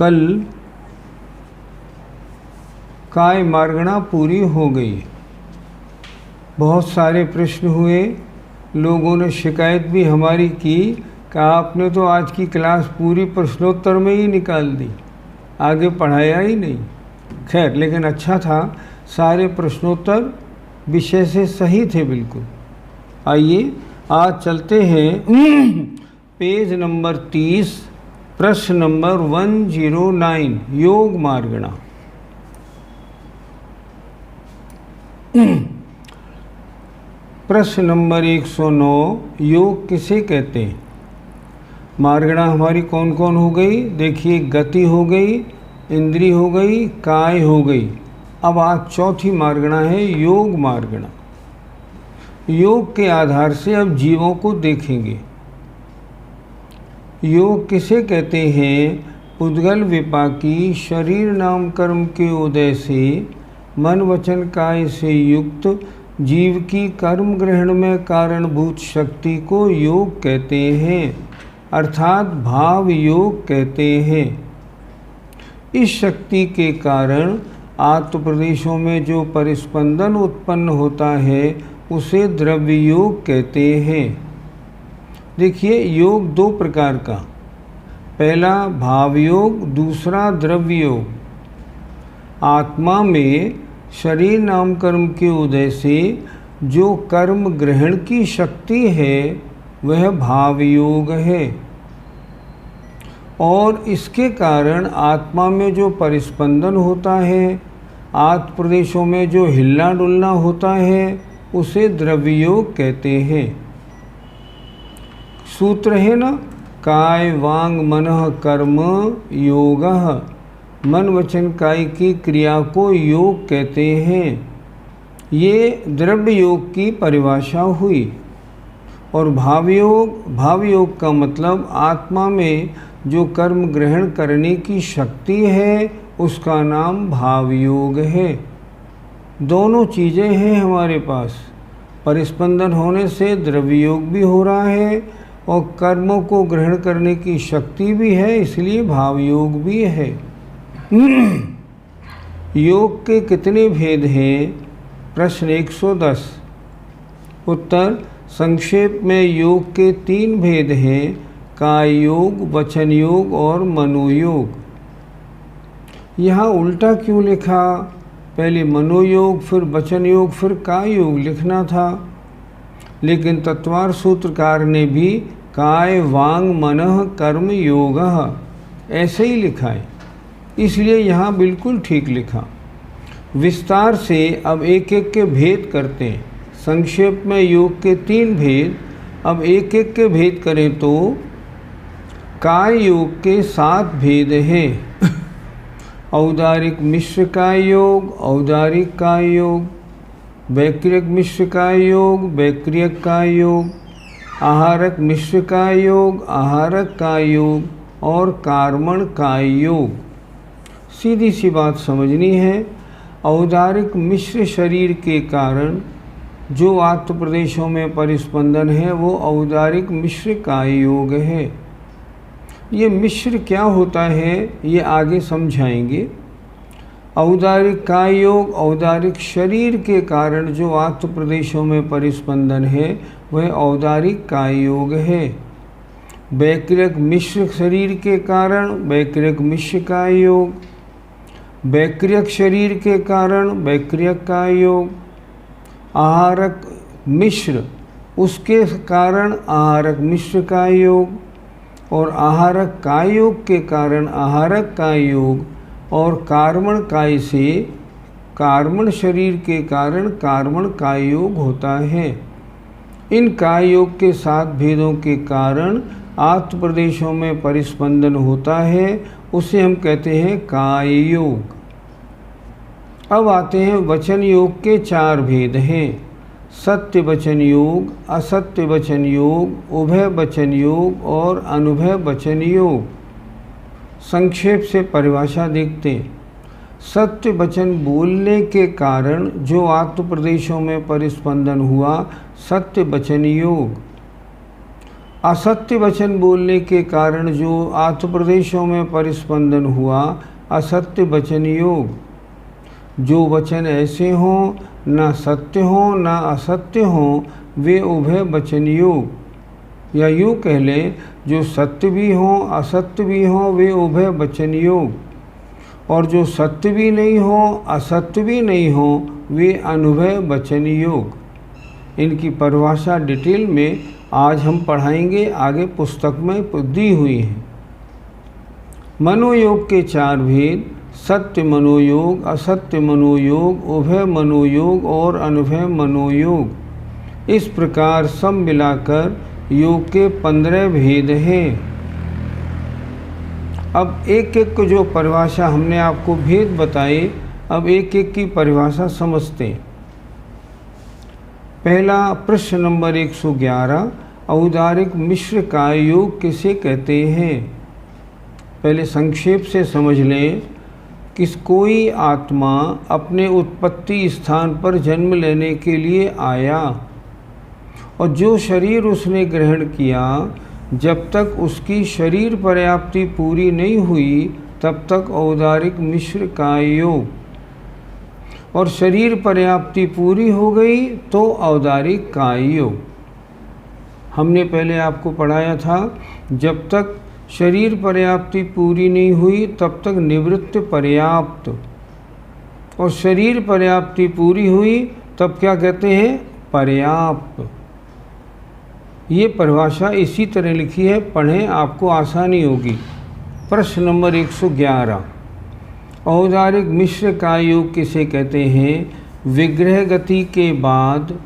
कल काय मार्गणा पूरी हो गई। बहुत सारे प्रश्न हुए, लोगों ने शिकायत भी हमारी की कि आपने तो आज की क्लास पूरी प्रश्नोत्तर में ही निकाल दी, आगे पढ़ाया ही नहीं। खैर, लेकिन अच्छा था, सारे प्रश्नोत्तर विषय से सही थे बिल्कुल। आइए आज चलते हैं पेज नंबर 30, प्रश्न नंबर 109, योग मार्गणा। प्रश्न नंबर 109, योग किसे कहते हैं? मार्गणा हमारी कौन कौन हो गई? देखिए, गति हो गई, इंद्रिय हो गई, काय हो गई। अब आज चौथी मार्गणा है योग मार्गणा। योग के आधार से अब जीवों को देखेंगे। योग किसे कहते हैं? पुद्गल विपाकी शरीर नाम कर्म के उदय से मन वचन काय से युक्त जीव की कर्म ग्रहण में कारणभूत शक्ति को योग कहते हैं, अर्थात भाव योग कहते हैं। इस शक्ति के कारण आत्म प्रदेशों में जो परिस्पंदन उत्पन्न होता है उसे द्रव्य योग कहते हैं। देखिए, योग दो प्रकार का, पहला भाव योग, दूसरा द्रव्य योग। आत्मा में शरीर नाम कर्म के उदय से जो कर्म ग्रहण की शक्ति है वह भाव योग है, और इसके कारण आत्मा में जो परिस्पंदन होता है, आत्म प्रदेशों में जो हिलना डुलना होता है उसे द्रव्य योग कहते हैं। सूत्र है ना, काय वांग मनः कर्म योगः, मन वचन काय की क्रिया को योग कहते हैं। ये द्रव्य योग की परिभाषा हुई। और भाव योग का मतलब आत्मा में जो कर्म ग्रहण करने की शक्ति है उसका नाम भाव योग है। दोनों चीज़ें हैं हमारे पास, परिस्पंदन होने से द्रव्य योग भी हो रहा है और कर्मों को ग्रहण करने की शक्ति भी है, इसलिए भाव योग भी है। योग के कितने भेद हैं? प्रश्न 110। उत्तर, संक्षेप में योग के 3 भेद हैं, काय योग, वचन योग और मनोयोग। यहाँ उल्टा क्यों लिखा? पहले मनोयोग, फिर वचन योग, फिर काय योग लिखना था। लेकिन तत्वार सूत्रकार ने भी काय वांग मनः कर्म योगः ऐसे ही लिखा है, इसलिए यहाँ बिल्कुल ठीक लिखा। विस्तार से अब एक एक के भेद करते हैं। संक्षेप में योग के 3 भेद, अब एक एक के भेद करें तो काय योग के 7 भेद हैं। औदारिक मिश्र काय योग, औदारिक काय योग, वैक्रियक मिश्र काय योग, वैक्रियक काय योग, आहारक मिश्र काय योग, आहारक काय योग और कार्मण काय योग। सीधी सी बात समझनी है। औदारिक मिश्र शरीर के कारण जो आत्म प्रदेशों में परिस्पंदन है वो औदारिक मिश्र काय योग है। ये मिश्र क्या होता है ये आगे समझाएंगे। औदारिक काय योग, औदारिक शरीर के कारण जो आत्म प्रदेशों में परिस्पंदन है वह औदारिक काय योग है। वैक्रियक मिश्र शरीर के कारण वैक्रियक मिश्र काय योग, वैक्रियक शरीर के कारण वैक्रियक काय योग, आहारक मिश्र उसके कारण आहारक मिश्र काय योग, और आहारक काय योग के कारण आहारक काय योग, और कार्मण काय से कार्मण शरीर के कारण कार्मण काय योग होता है। इन काय योग के 7 भेदों के कारण आत्म प्रदेशों में परिस्पंदन होता है, उसे हम कहते हैं काय योग। अब आते हैं वचन योग के 4 भेद हैं। सत्य वचन योग, असत्य वचन योग, उभय वचन योग और अनुभय वचन योग। संक्षेप से परिभाषा देखते हैं। सत्य वचन बोलने के कारण जो आत्म प्रदेशों में परिस्पंदन हुआ, सत्य वचन योग। असत्य वचन बोलने के कारण जो आत्मप्रदेशों में परिस्पंदन हुआ, असत्य वचन योग। जो वचन ऐसे हों ना सत्य हों ना असत्य हों, वे उभय वचन योग। या यूँ कह लें, जो सत्य भी हों असत्य भी हों, वे उभय वचन योग। और जो सत्य भी नहीं हो असत्य भी नहीं हो, वे अनुभय वचन योग। इनकी परिभाषा डिटेल में आज हम पढ़ाएंगे, आगे पुस्तक में दी हुई है। मनोयोग के 4 भेद: सत्य मनोयोग, असत्य मनोयोग, उभय मनोयोग और अनुभय मनोयोग। इस प्रकार सब मिलाकर योग के 15 भेद हैं। अब एक एक को जो परिभाषा हमने आपको भेद बताए, अब एक एक की परिभाषा समझते हैं। पहला प्रश्न नंबर 111, औदारिक मिश्र का योग किसे कहते हैं? पहले संक्षेप से समझ लें कि कोई आत्मा अपने उत्पत्ति स्थान पर जन्म लेने के लिए आया और जो शरीर उसने ग्रहण किया, जब तक उसकी शरीर पर्याप्ति पूरी नहीं हुई तब तक औदारिक मिश्र का योग, और शरीर पर्याप्ति पूरी हो गई तो औदारिक का योग। हमने पहले आपको पढ़ाया था, जब तक शरीर पर्याप्ति पूरी नहीं हुई तब तक निवृत्त पर्याप्त, और शरीर पर्याप्ति पूरी हुई तब क्या कहते हैं? पर्याप्त। ये परिभाषा इसी तरह लिखी है, पढ़ें आपको आसानी होगी। प्रश्न नंबर 111, औदारिक मिश्र का योग किसे कहते हैं? विग्रह गति के बाद,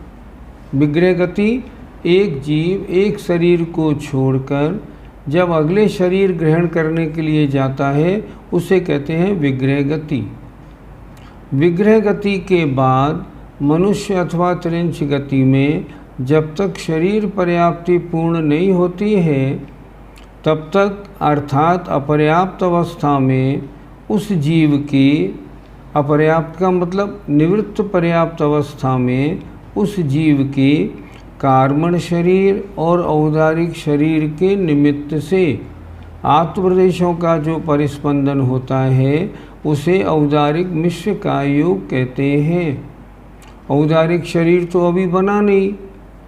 विग्रह गति एक जीव एक शरीर को छोड़कर जब अगले शरीर ग्रहण करने के लिए जाता है, उसे कहते हैं विग्रह गति। विग्रह गति के बाद मनुष्य अथवा त्रिंच गति में जब तक शरीर पर्याप्ति पूर्ण नहीं होती है तब तक, अर्थात अपर्याप्त अवस्था में उस जीव की, अपर्याप्त का मतलब निवृत्त पर्याप्त अवस्था में उस जीव की कार्मण शरीर और औदारिक शरीर के निमित्त से आत्मप्रदेशों का जो परिस्पंदन होता है उसे औदारिक मिश्र का योग कहते हैं। औदारिक शरीर तो अभी बना नहीं,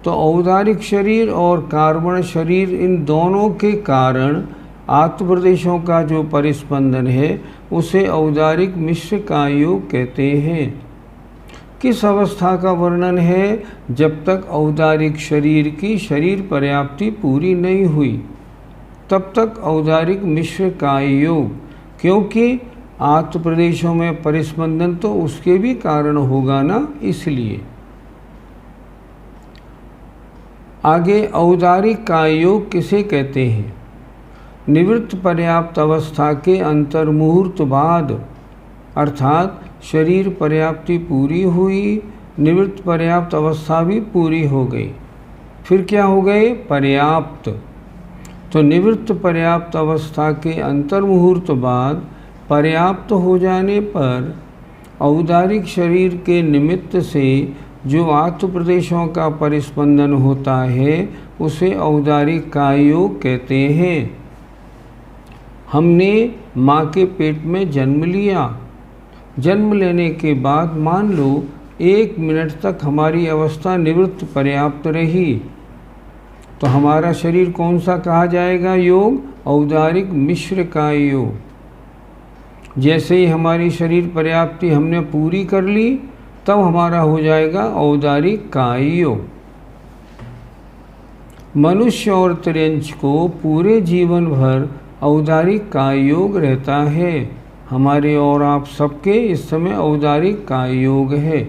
तो औदारिक शरीर और कार्बन शरीर, इन दोनों के कारण आत्मप्रदेशों का जो परिस्पंदन है उसे औदारिक मिश्र का योग कहते हैं। किस अवस्था का वर्णन है? जब तक औदारिक शरीर की शरीर पर्याप्ति पूरी नहीं हुई तब तक औदारिक मिश्र का योग, क्योंकि आत्मप्रदेशों में परिस्पंदन तो उसके भी कारण होगा ना, इसलिए। आगे औदारिक का योग किसे कहते हैं? निवृत्त पर्याप्त अवस्था के अंतर्मुहूर्त बाद, अर्थात शरीर पर्याप्ति पूरी हुई, निवृत्त पर्याप्त अवस्था भी पूरी हो गई, फिर क्या हो गए? पर्याप्त। तो निवृत्त पर्याप्त अवस्था के अंतर्मुहूर्त बाद पर्याप्त हो जाने पर औदारिक शरीर के निमित्त से जो आत्मप्रदेशों का परिस्पंदन होता है उसे औदारिक का योग कहते हैं। हमने माँ के पेट में जन्म लिया, जन्म लेने के बाद मान लो 1 मिनट तक हमारी अवस्था निवृत्त पर्याप्त रही, तो हमारा शरीर कौन सा कहा जाएगा? योग औदारिक मिश्र का योग। जैसे ही हमारी शरीर पर्याप्ति हमने पूरी कर ली तब हमारा हो जाएगा औदारिक का योग। मनुष्य और त्रियंच को पूरे जीवन भर औदारिक का योग रहता है। हमारे और आप सबके इस समय औदारिक का योग है।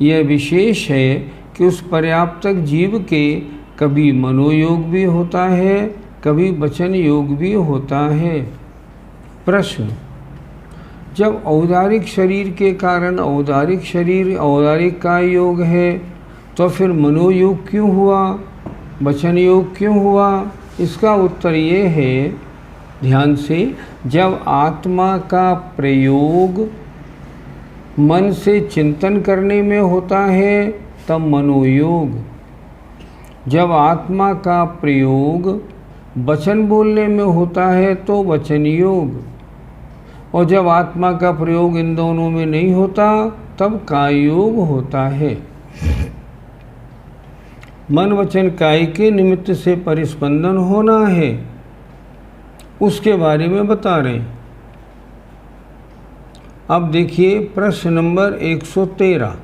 यह विशेष है कि उस पर्याप्तक जीव के कभी मनोयोग भी होता है, कभी वचन योग भी होता है। प्रश्न: जब औदारिक शरीर के कारण औदारिक शरीर औदारिक का योग है, तो फिर मनोयोग क्यों हुआ, वचन योग क्यों हुआ? इसका उत्तर ये है, ध्यान से, जब आत्मा का प्रयोग मन से चिंतन करने में होता है तब मनोयोग, जब आत्मा का प्रयोग वचन बोलने में होता है तो वचन योग, और जब आत्मा का प्रयोग इन दोनों में नहीं होता तब काय योग होता है। मन वचन काय के निमित्त से परिस्पंदन होना है, उसके बारे में बता रहे हैं। अब देखिए प्रश्न नंबर 113,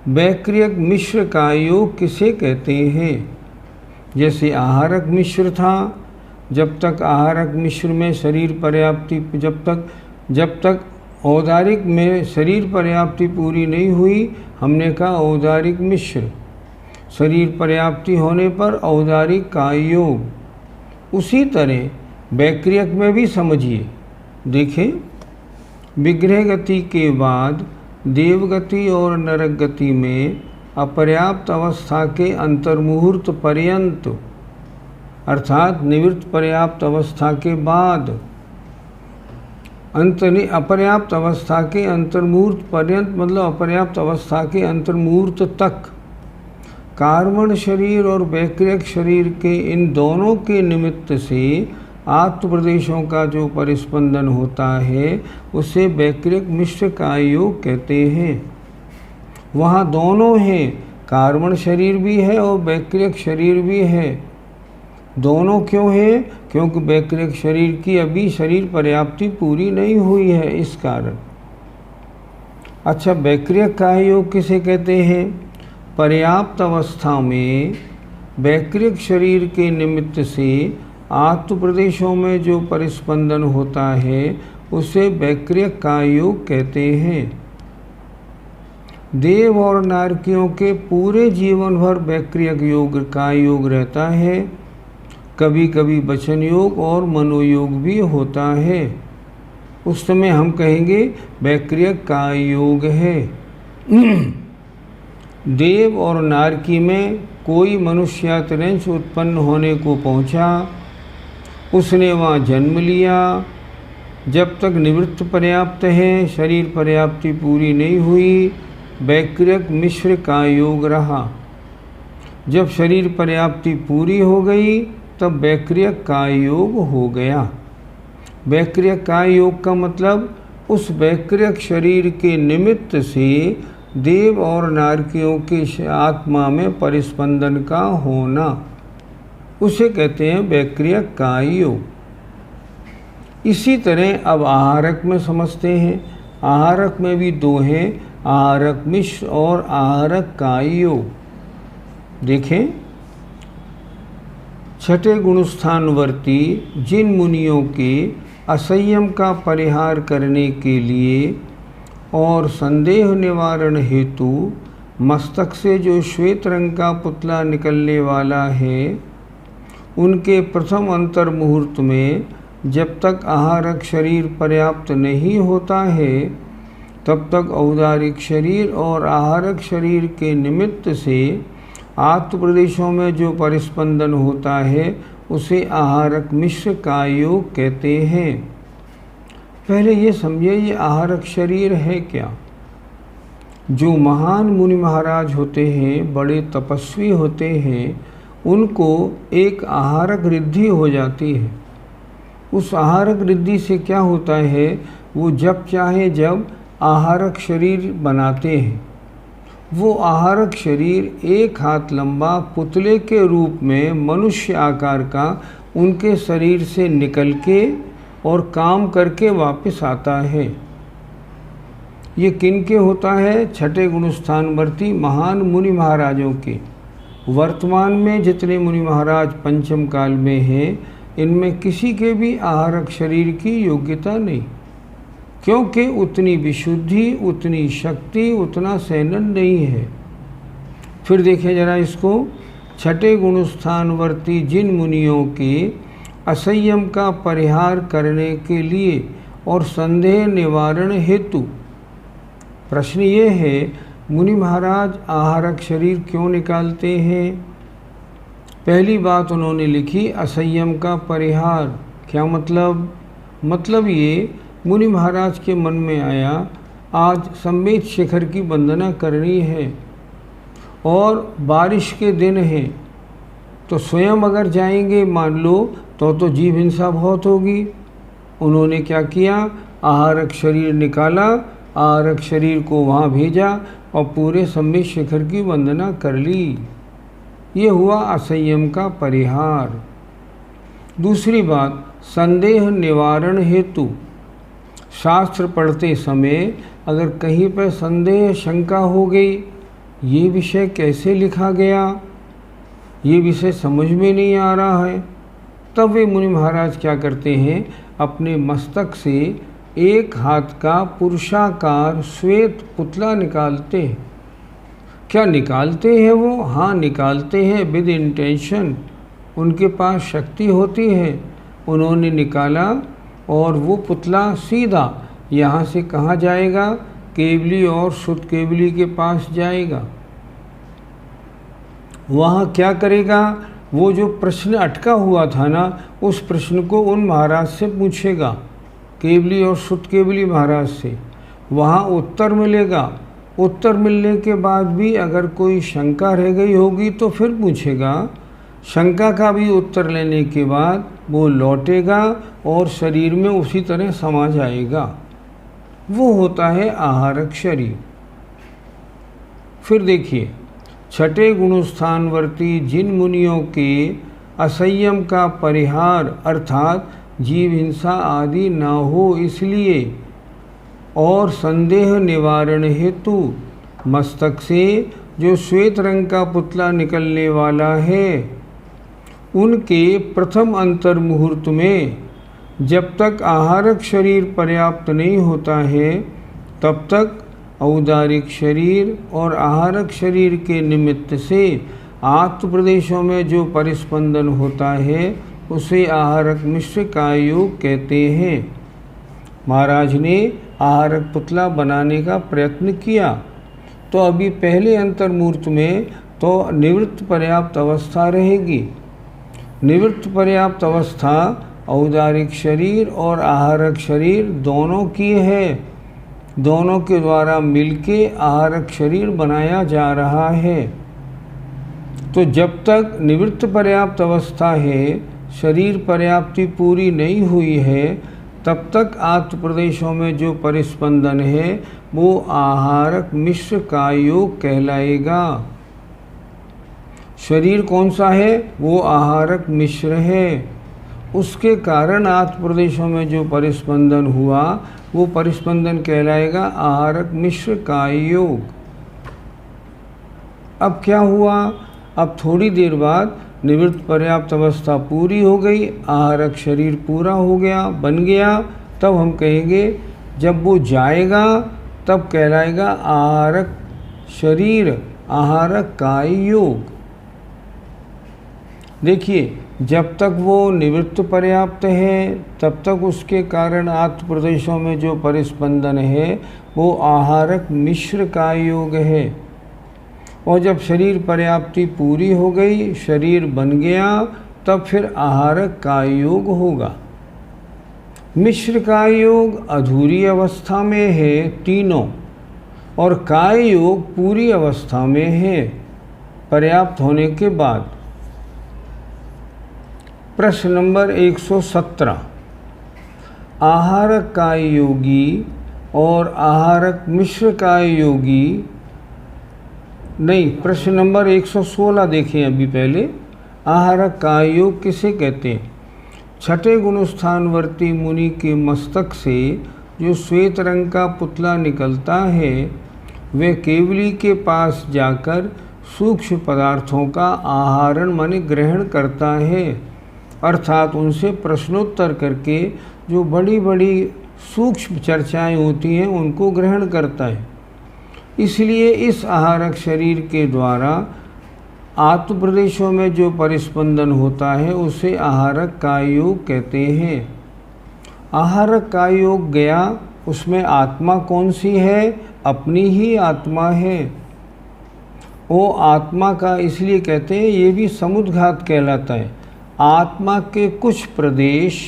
वैक्रियक मिश्र का योग किसे कहते हैं? जैसे आहारक मिश्र था, जब तक आहारक मिश्र में शरीर पर्याप्ति जब तक औदारिक में शरीर पर्याप्ति पूरी नहीं हुई, हमने कहा औदारिक मिश्र, शरीर पर्याप्ति होने पर औदारिक का योग। उसी तरह वैक्रियक में भी समझिए। देखें, विग्रह गति के बाद देवगति और नरक गति में अपर्याप्त अवस्था के अंतर्मुहूर्त पर्यंत, अर्थात निवृत्त पर्याप्त अवस्था के बाद, अपर्याप्त अवस्था के अंतर्मुहूर्त पर्यंत मतलब अपर्याप्त अवस्था के अंतर्मुहूर्त तक कार्बन शरीर और वैक्रियक शरीर के इन दोनों के निमित्त से आत्म प्रदेशों का जो परिस्पंदन होता है उसे वैक्रियक मिश्र का योग कहते हैं। वहाँ दोनों हैं, कार्बन शरीर भी है और वैक्रियक शरीर भी है। दोनों क्यों है? क्योंकि वैक्रियक शरीर की अभी शरीर पर्याप्ति पूरी नहीं हुई है, इस कारण। अच्छा, वैक्रियक का योग किसे कहते हैं? पर्याप्त अवस्था में वैक्रियक शरीर के निमित्त से आत्म प्रदेशों में जो परिस्पंदन होता है उसे वैक्रियक का योग कहते हैं। देव और नारकियों के पूरे जीवन भर वैक्रियक योग का योग रहता है। कभी कभी वचन योग और मनोयोग भी होता है। उस समय हम कहेंगे वैक्रियक का योग है। देव और नारकी में कोई मनुष्य या त्रिंश उत्पन्न होने को पहुंचा, उसने वहाँ जन्म लिया। जब तक निवृत्त पर्याप्त है, शरीर पर्याप्ति पूरी नहीं हुई, वैक्रियक मिश्र का योग रहा। जब शरीर पर्याप्ति पूरी हो गई तब वैक्रियक का योग हो गया। वैक्रियक का योग का मतलब उस वैक्रियक शरीर के निमित्त से देव और नारकियों के आत्मा में परिस्पंदन का होना, उसे कहते हैं वैक्रियक का योग। इसी तरह अब आहारक में समझते हैं। आहारक में भी दो हैं, आहारक मिश्र और आहारक का योग। देखें, छठे गुणस्थानवर्ती जिन मुनियों के असंयम का परिहार करने के लिए और संदेह निवारण हेतु मस्तक से जो श्वेत रंग का पुतला निकलने वाला है, उनके प्रथम अंतर मुहूर्त में जब तक आहारक शरीर पर्याप्त नहीं होता है तब तक औदारिक शरीर और आहारक शरीर के निमित्त से आत्म प्रदेशों में जो परिस्पंदन होता है उसे आहारक मिश्र का योग कहते हैं। पहले ये समझिए, ये आहारक शरीर है क्या? जो महान मुनि महाराज होते हैं, बड़े तपस्वी होते हैं, उनको एक आहारक रिद्धि हो जाती है। उस आहारक रिद्धि से क्या होता है, वो जब चाहे जब आहारक शरीर बनाते हैं। वो आहारक शरीर एक हाथ लंबा पुतले के रूप में मनुष्य आकार का उनके शरीर से निकल के और काम करके वापस आता है। ये किनके होता है? छठे गुणस्थानवर्ती महान मुनि महाराजों के। वर्तमान में जितने मुनि महाराज पंचम काल में हैं, इनमें किसी के भी आहारक शरीर की योग्यता नहीं, क्योंकि उतनी विशुद्धि, उतनी शक्ति, उतना सेनन नहीं है। फिर देखिए जरा इसको, छठे गुणस्थानवर्ती जिन मुनियों के असंयम का परिहार करने के लिए और संदेह निवारण हेतु। प्रश्न ये है, मुनि महाराज आहारक शरीर क्यों निकालते हैं? पहली बात उन्होंने लिखी, असंयम का परिहार। क्या मतलब? मतलब ये मुनि महाराज के मन में आया, आज संवेद शिखर की वंदना करनी है और बारिश के दिन हैं, तो स्वयं अगर जाएंगे मान लो तो जीव हिंसा बहुत होगी। उन्होंने क्या किया, आहारक शरीर निकाला, आहारक शरीर को वहाँ भेजा और पूरे संबित शिखर की वंदना कर ली। ये हुआ असंयम का परिहार। दूसरी बात, संदेह निवारण हेतु। शास्त्र पढ़ते समय अगर कहीं पर संदेह शंका हो गई, ये विषय कैसे लिखा गया, ये विषय समझ में नहीं आ रहा है, तब वे मुनि महाराज क्या करते हैं, अपने मस्तक से एक हाथ का पुरुषाकार श्वेत पुतला निकालते हैं। क्या निकालते हैं वो? हाँ, निकालते हैं विद इंटेंशन। उनके पास शक्ति होती है। उन्होंने निकाला और वो पुतला सीधा यहाँ से कहाँ जाएगा, केवली और शुद्ध केवली के पास जाएगा। वहाँ क्या करेगा, वो जो प्रश्न अटका हुआ था ना, उस प्रश्न को उन महाराज से पूछेगा, केवली और शुद्ध केवली महाराज से। वहाँ उत्तर मिलेगा। उत्तर मिलने के बाद भी अगर कोई शंका रह गई होगी तो फिर पूछेगा। शंका का भी उत्तर लेने के बाद वो लौटेगा और शरीर में उसी तरह समा जाएगा। वो होता है आहारक शरीर। फिर देखिए, छठे गुणस्थानवर्ती जिन मुनियों के असंयम का परिहार अर्थात जीव हिंसा आदि न हो इसलिए और संदेह निवारण हेतु मस्तक से जो श्वेत रंग का पुतला निकलने वाला है, उनके प्रथम अंतर मुहूर्त में जब तक आहारक शरीर पर्याप्त नहीं होता है, तब तक औदारिक शरीर और आहारक शरीर के निमित्त से आत्म प्रदेशों में जो परिस्पंदन होता है, उसे आहारक मिश्र का योग कहते हैं। महाराज ने आहारक पुतला बनाने का प्रयत्न किया, तो अभी पहले अंतर्मूर्त में तो निवृत्त पर्याप्त अवस्था रहेगी। निवृत्त पर्याप्त अवस्था औदारिक शरीर और आहारक शरीर दोनों की है। दोनों के द्वारा मिलके आहारक शरीर बनाया जा रहा है। तो जब तक निवृत्त पर्याप्त अवस्था है, शरीर पर्याप्ति पूरी नहीं हुई है, तब तक आत्म प्रदेशों में जो परिस्पंदन है वो आहारक मिश्र का योग कहलाएगा। शरीर कौन सा है? वो आहारक मिश्र है। उसके कारण आत्म प्रदेशों में जो परिस्पंदन हुआ वो परिस्पंदन कहलाएगा आहारक मिश्र का योग। अब क्या हुआ? अब थोड़ी देर बाद निवृत्त पर्याप्त अवस्था पूरी हो गई, आहारक शरीर पूरा हो गया, बन गया, तब हम कहेंगे जब वो जाएगा तब कहलाएगा आहारक शरीर, आहारक का योग। देखिए, जब तक वो निवृत्त पर्याप्त है तब तक उसके कारण आत्म प्रदेशों में जो परिस्पंदन है वो आहारक मिश्र का योग है। और जब शरीर पर्याप्ति पूरी हो गई, शरीर बन गया, तब फिर आहारक का योग होगा। मिश्र का योग अधूरी अवस्था में है तीनों, और काय योग पूरी अवस्था में है पर्याप्त होने के बाद। प्रश्न नंबर 117, आहारक काय योगी और आहारक मिश्र काय योगी नहीं, प्रश्न नंबर 116 देखें अभी पहले। आहारक काय योग किसे कहते हैं? छठे गुणस्थानवर्ती मुनि के मस्तक से जो श्वेत रंग का पुतला निकलता है, वह केवली के पास जाकर सूक्ष्म पदार्थों का आहारण माने ग्रहण करता है, अर्थात उनसे प्रश्नोत्तर करके जो बड़ी बड़ी सूक्ष्म चर्चाएं होती हैं उनको ग्रहण करता है। इसलिए इस आहारक शरीर के द्वारा आत्म प्रदेशों में जो परिस्पंदन होता है उसे आहारक काय योग कहते हैं। आहारक काय योग गया, उसमें आत्मा कौन सी है? अपनी ही आत्मा है। वो आत्मा का इसलिए कहते हैं, ये भी समुद्घात कहलाता है। आत्मा के कुछ प्रदेश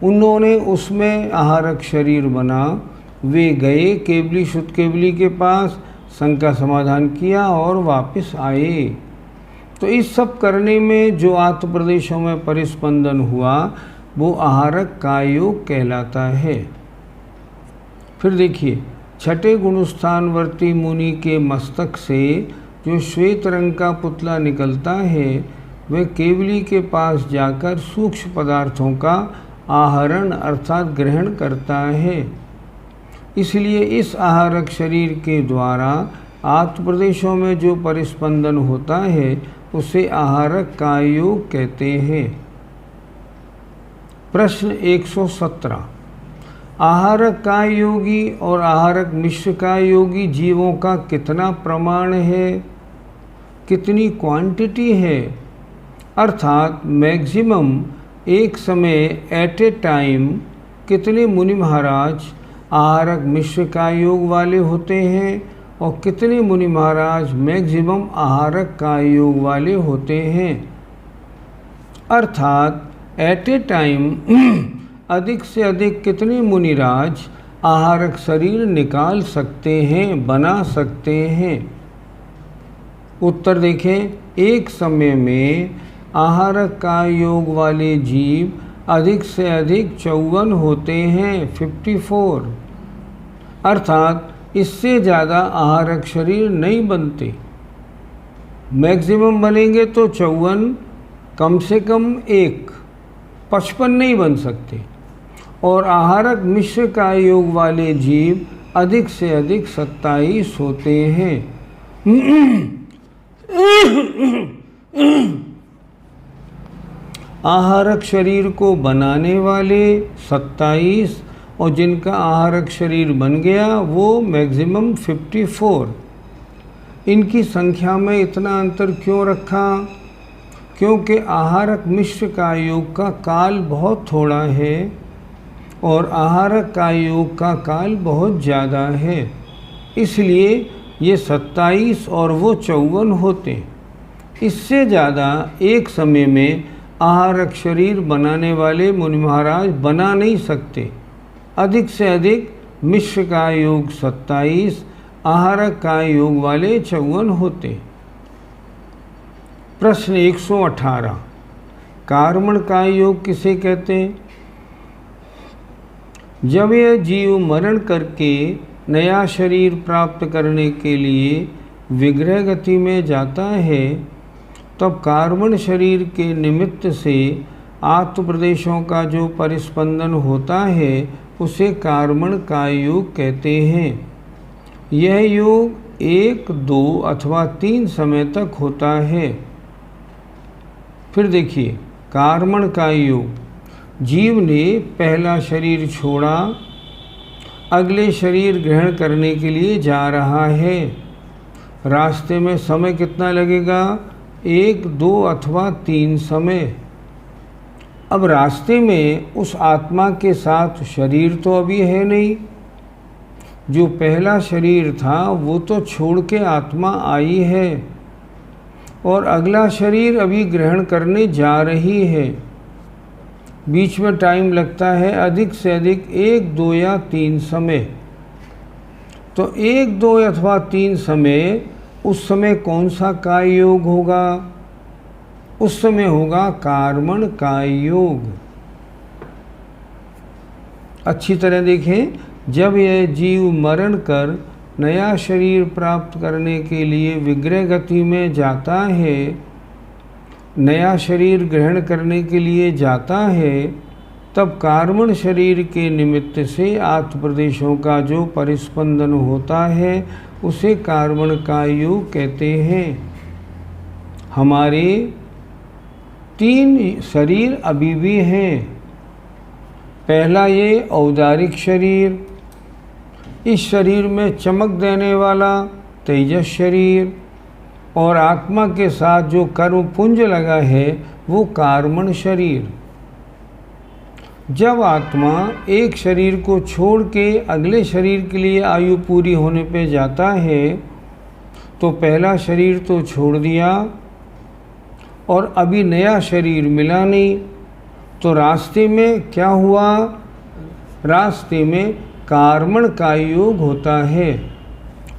उन्होंने उसमें आहारक शरीर बना, वे गए केवली शुद्ध केवली के पास, संघ का समाधान किया और वापस आए। तो इस सब करने में जो आत्म प्रदेशों में परिस्पंदन हुआ वो आहारक का योग कहलाता है। फिर देखिए, छठे गुणस्थानवर्ती मुनि के मस्तक से जो श्वेत रंग का पुतला निकलता है वह केवली के पास जाकर सूक्ष्म पदार्थों का आहरण अर्थात ग्रहण करता है। इसलिए इस आहारक शरीर के द्वारा आत्म प्रदेशों में जो परिस्पंदन होता है उसे आहारक का योग कहते हैं। प्रश्न 117, आहारक का योगी और आहारक मिश्र का योगी जीवों का कितना प्रमाण है, कितनी क्वांटिटी है, अर्थात मैक्सिमम एक समय एट ए टाइम कितने मुनि महाराज आहारक मिश्र का योग वाले होते हैं और कितने मुनि महाराज मैक्सिमम आहारक का योग वाले होते हैं। अर्थात एट ए टाइम अधिक से अधिक कितने मुनिराज आहारक शरीर निकाल सकते हैं, बना सकते हैं। उत्तर देखें, एक समय में आहारक का योग वाले जीव अधिक से अधिक 54 होते हैं, 54। अर्थात इससे ज़्यादा आहारक शरीर नहीं बनते। मैक्सिमम बनेंगे तो 54, कम से कम 1, 55 नहीं बन सकते। और आहारक मिश्र का योग वाले जीव अधिक से अधिक 27 होते हैं। आहारक शरीर को बनाने वाले 27 और जिनका आहारक शरीर बन गया वो मैक्सिमम 54। इनकी संख्या में इतना अंतर क्यों रखा? क्योंकि आहारक मिश्र का योग का काल बहुत थोड़ा है और आहारक का योग का काल बहुत ज़्यादा है, इसलिए ये 27 और वो 54 होते। इससे ज़्यादा एक समय में आहारक शरीर बनाने वाले मुनि महाराज बना नहीं सकते। अधिक से अधिक मिश्र का योग 27, आहारक का योग वाले 54 होते। प्रश्न 118, कार्मण का योग किसे कहते हैं? जब यह जीव मरण करके नया शरीर प्राप्त करने के लिए विग्रह गति में जाता है तब कार्मण शरीर के निमित्त से आत्म प्रदेशों का जो परिस्पंदन होता है उसे कार्मण का योग कहते हैं। यह योग 1, 2 अथवा 3 समय तक होता है। फिर देखिए, कार्मण का योग, जीव ने पहला शरीर छोड़ा, अगले शरीर ग्रहण करने के लिए जा रहा है। रास्ते में समय कितना लगेगा? 1, 2 अथवा 3 समय। अब रास्ते में उस आत्मा के साथ शरीर तो अभी है नहीं। जो पहला शरीर था वो तो छोड़ के आत्मा आई है और अगला शरीर अभी ग्रहण करने जा रही है। बीच में टाइम लगता है अधिक से अधिक 1, 2 या 3 समय। तो 1, 2 अथवा 3 समय, उस समय कौन सा काय योग होगा? उस समय होगा कार्मण काय योग। अच्छी तरह देखें, जब यह जीव मरण कर नया शरीर प्राप्त करने के लिए विग्रह गति में जाता है, नया शरीर ग्रहण करने के लिए जाता है, तब कार्मण शरीर के निमित्त से आत्म प्रदेशों का जो परिस्पंदन होता है उसे कार्मण का योग कहते हैं। हमारे 3 शरीर अभी भी हैं। पहला ये औदारिक शरीर, इस शरीर में चमक देने वाला तेजस शरीर और आत्मा के साथ जो कर्म पुंज लगा है वो कार्मण शरीर। जब आत्मा एक शरीर को छोड़ के अगले शरीर के लिए आयु पूरी होने पे जाता है तो पहला शरीर तो छोड़ दिया और अभी नया शरीर मिला नहीं, तो रास्ते में क्या हुआ? रास्ते में कार्मण का योग होता है।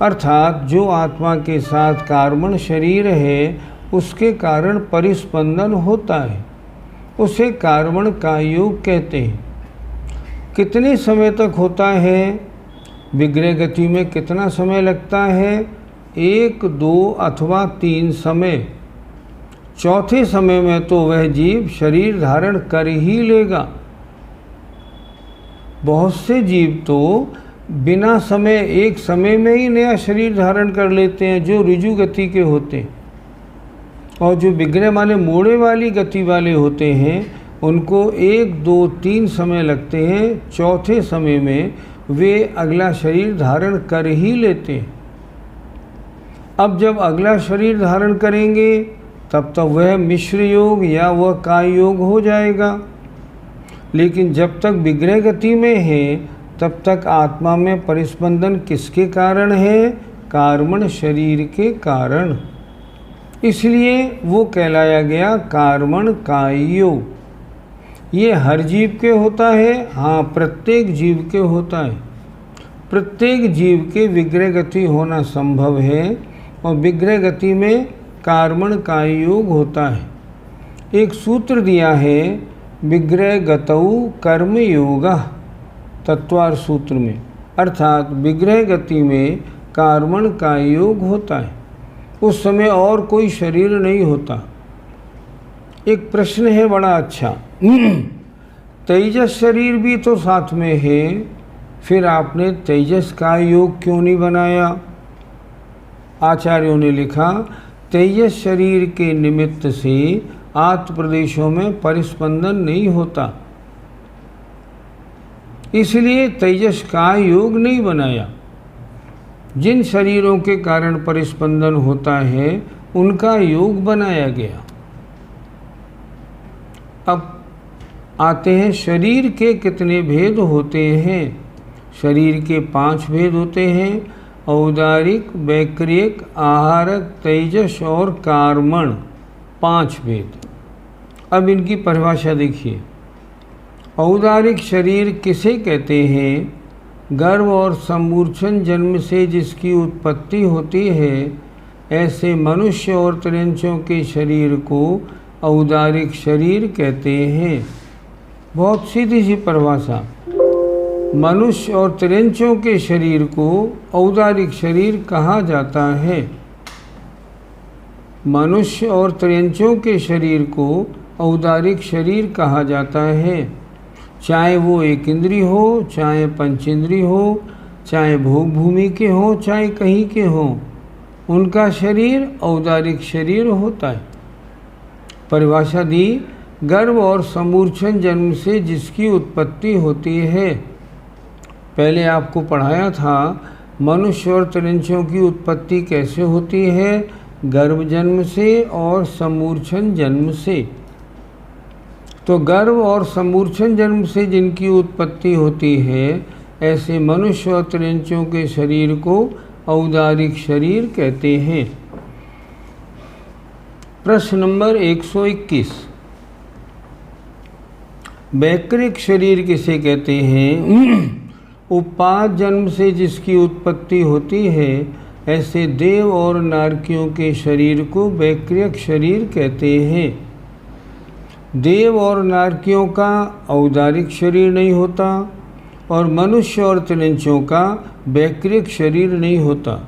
अर्थात जो आत्मा के साथ कार्बन शरीर है उसके कारण परिस्पंदन होता है, उसे कार्बन का योग कहते हैं। कितने समय तक होता है? विग्रह गति में कितना समय लगता है? 1, 2 अथवा 3 समय। चौथे समय में तो वह जीव शरीर धारण कर ही लेगा। बहुत से जीव तो बिना समय, एक समय में ही नया शरीर धारण कर लेते हैं, जो ऋजु गति के होते हैं। और जो विग्रह माने मोड़े वाली गति वाले होते हैं उनको 1, 2, 3 समय लगते हैं। चौथे समय में वे अगला शरीर धारण कर ही लेते हैं। अब जब अगला शरीर धारण करेंगे तब तो वह मिश्र योग या वह काय योग हो जाएगा। लेकिन जब तक विग्रह गति में है तब तक आत्मा में परिस्पंदन किसके कारण है? कार्बन शरीर के कारण। इसलिए वो कहलाया गया कार्बन काय योग। ये हर जीव के होता है? हाँ, प्रत्येक जीव के होता है। प्रत्येक जीव के विग्रह गति होना संभव है और विग्रह गति में कार्बन काय योग होता है। एक सूत्र दिया है विग्रह गतौ कर्म योगः तत्वार सूत्र में, अर्थात विग्रह गति में कार्बन काय योग होता है। उस समय और कोई शरीर नहीं होता। एक प्रश्न है बड़ा अच्छा, तेजस शरीर भी तो साथ में है, फिर आपने तेजस का योग क्यों नहीं बनाया? आचार्यों ने लिखा, तेजस शरीर के निमित्त से आत्म प्रदेशों में परिस्पंदन नहीं होता, इसलिए तेजस का योग नहीं बनाया। जिन शरीरों के कारण परिस्पंदन होता है उनका योग बनाया गया। अब आते हैं शरीर के कितने भेद होते हैं। शरीर के 5 भेद होते हैं, औदारिक, वैक्रियक, आहारक, तेजस और कार्बन, 5 भेद। अब इनकी परिभाषा देखिए। औदारिक शरीर किसे कहते हैं? गर्भ और समूर्छन जन्म से जिसकी उत्पत्ति होती है, ऐसे मनुष्य और त्रिंचों के शरीर को औदारिक शरीर कहते हैं। बहुत सीधी सी परिभाषा। मनुष्य और त्रिंचों के शरीर को औदारिक शरीर कहा जाता है। मनुष्य और त्रिंचों के शरीर को औदारिक शरीर कहा जाता है। चाहे वो एक इंद्रिय हो, चाहे पंचेंद्रिय हो, चाहे भोग भूमि के हो, चाहे कहीं के हो, उनका शरीर औदारिक शरीर होता है। परिभाषा दी, गर्भ और समूर्छन जन्म से जिसकी उत्पत्ति होती है। पहले आपको पढ़ाया था मनुष्य और त्रिंचों की उत्पत्ति कैसे होती है? गर्भ जन्म से और समूर्छन जन्म से। तो गर्भ और समूर्छन जन्म से जिनकी उत्पत्ति होती है, ऐसे मनुष्य और त्रिंचों के शरीर को औदारिक शरीर कहते हैं। प्रश्न नंबर 121, वैक्रिक शरीर किसे कहते हैं? उपाद जन्म से जिसकी उत्पत्ति होती है, ऐसे देव और नारकियों के शरीर को वैक्रिक शरीर कहते हैं। देव और नारकियों का औदारिक शरीर नहीं होता और मनुष्य और त्रिंचों का वैक्रिक शरीर नहीं होता।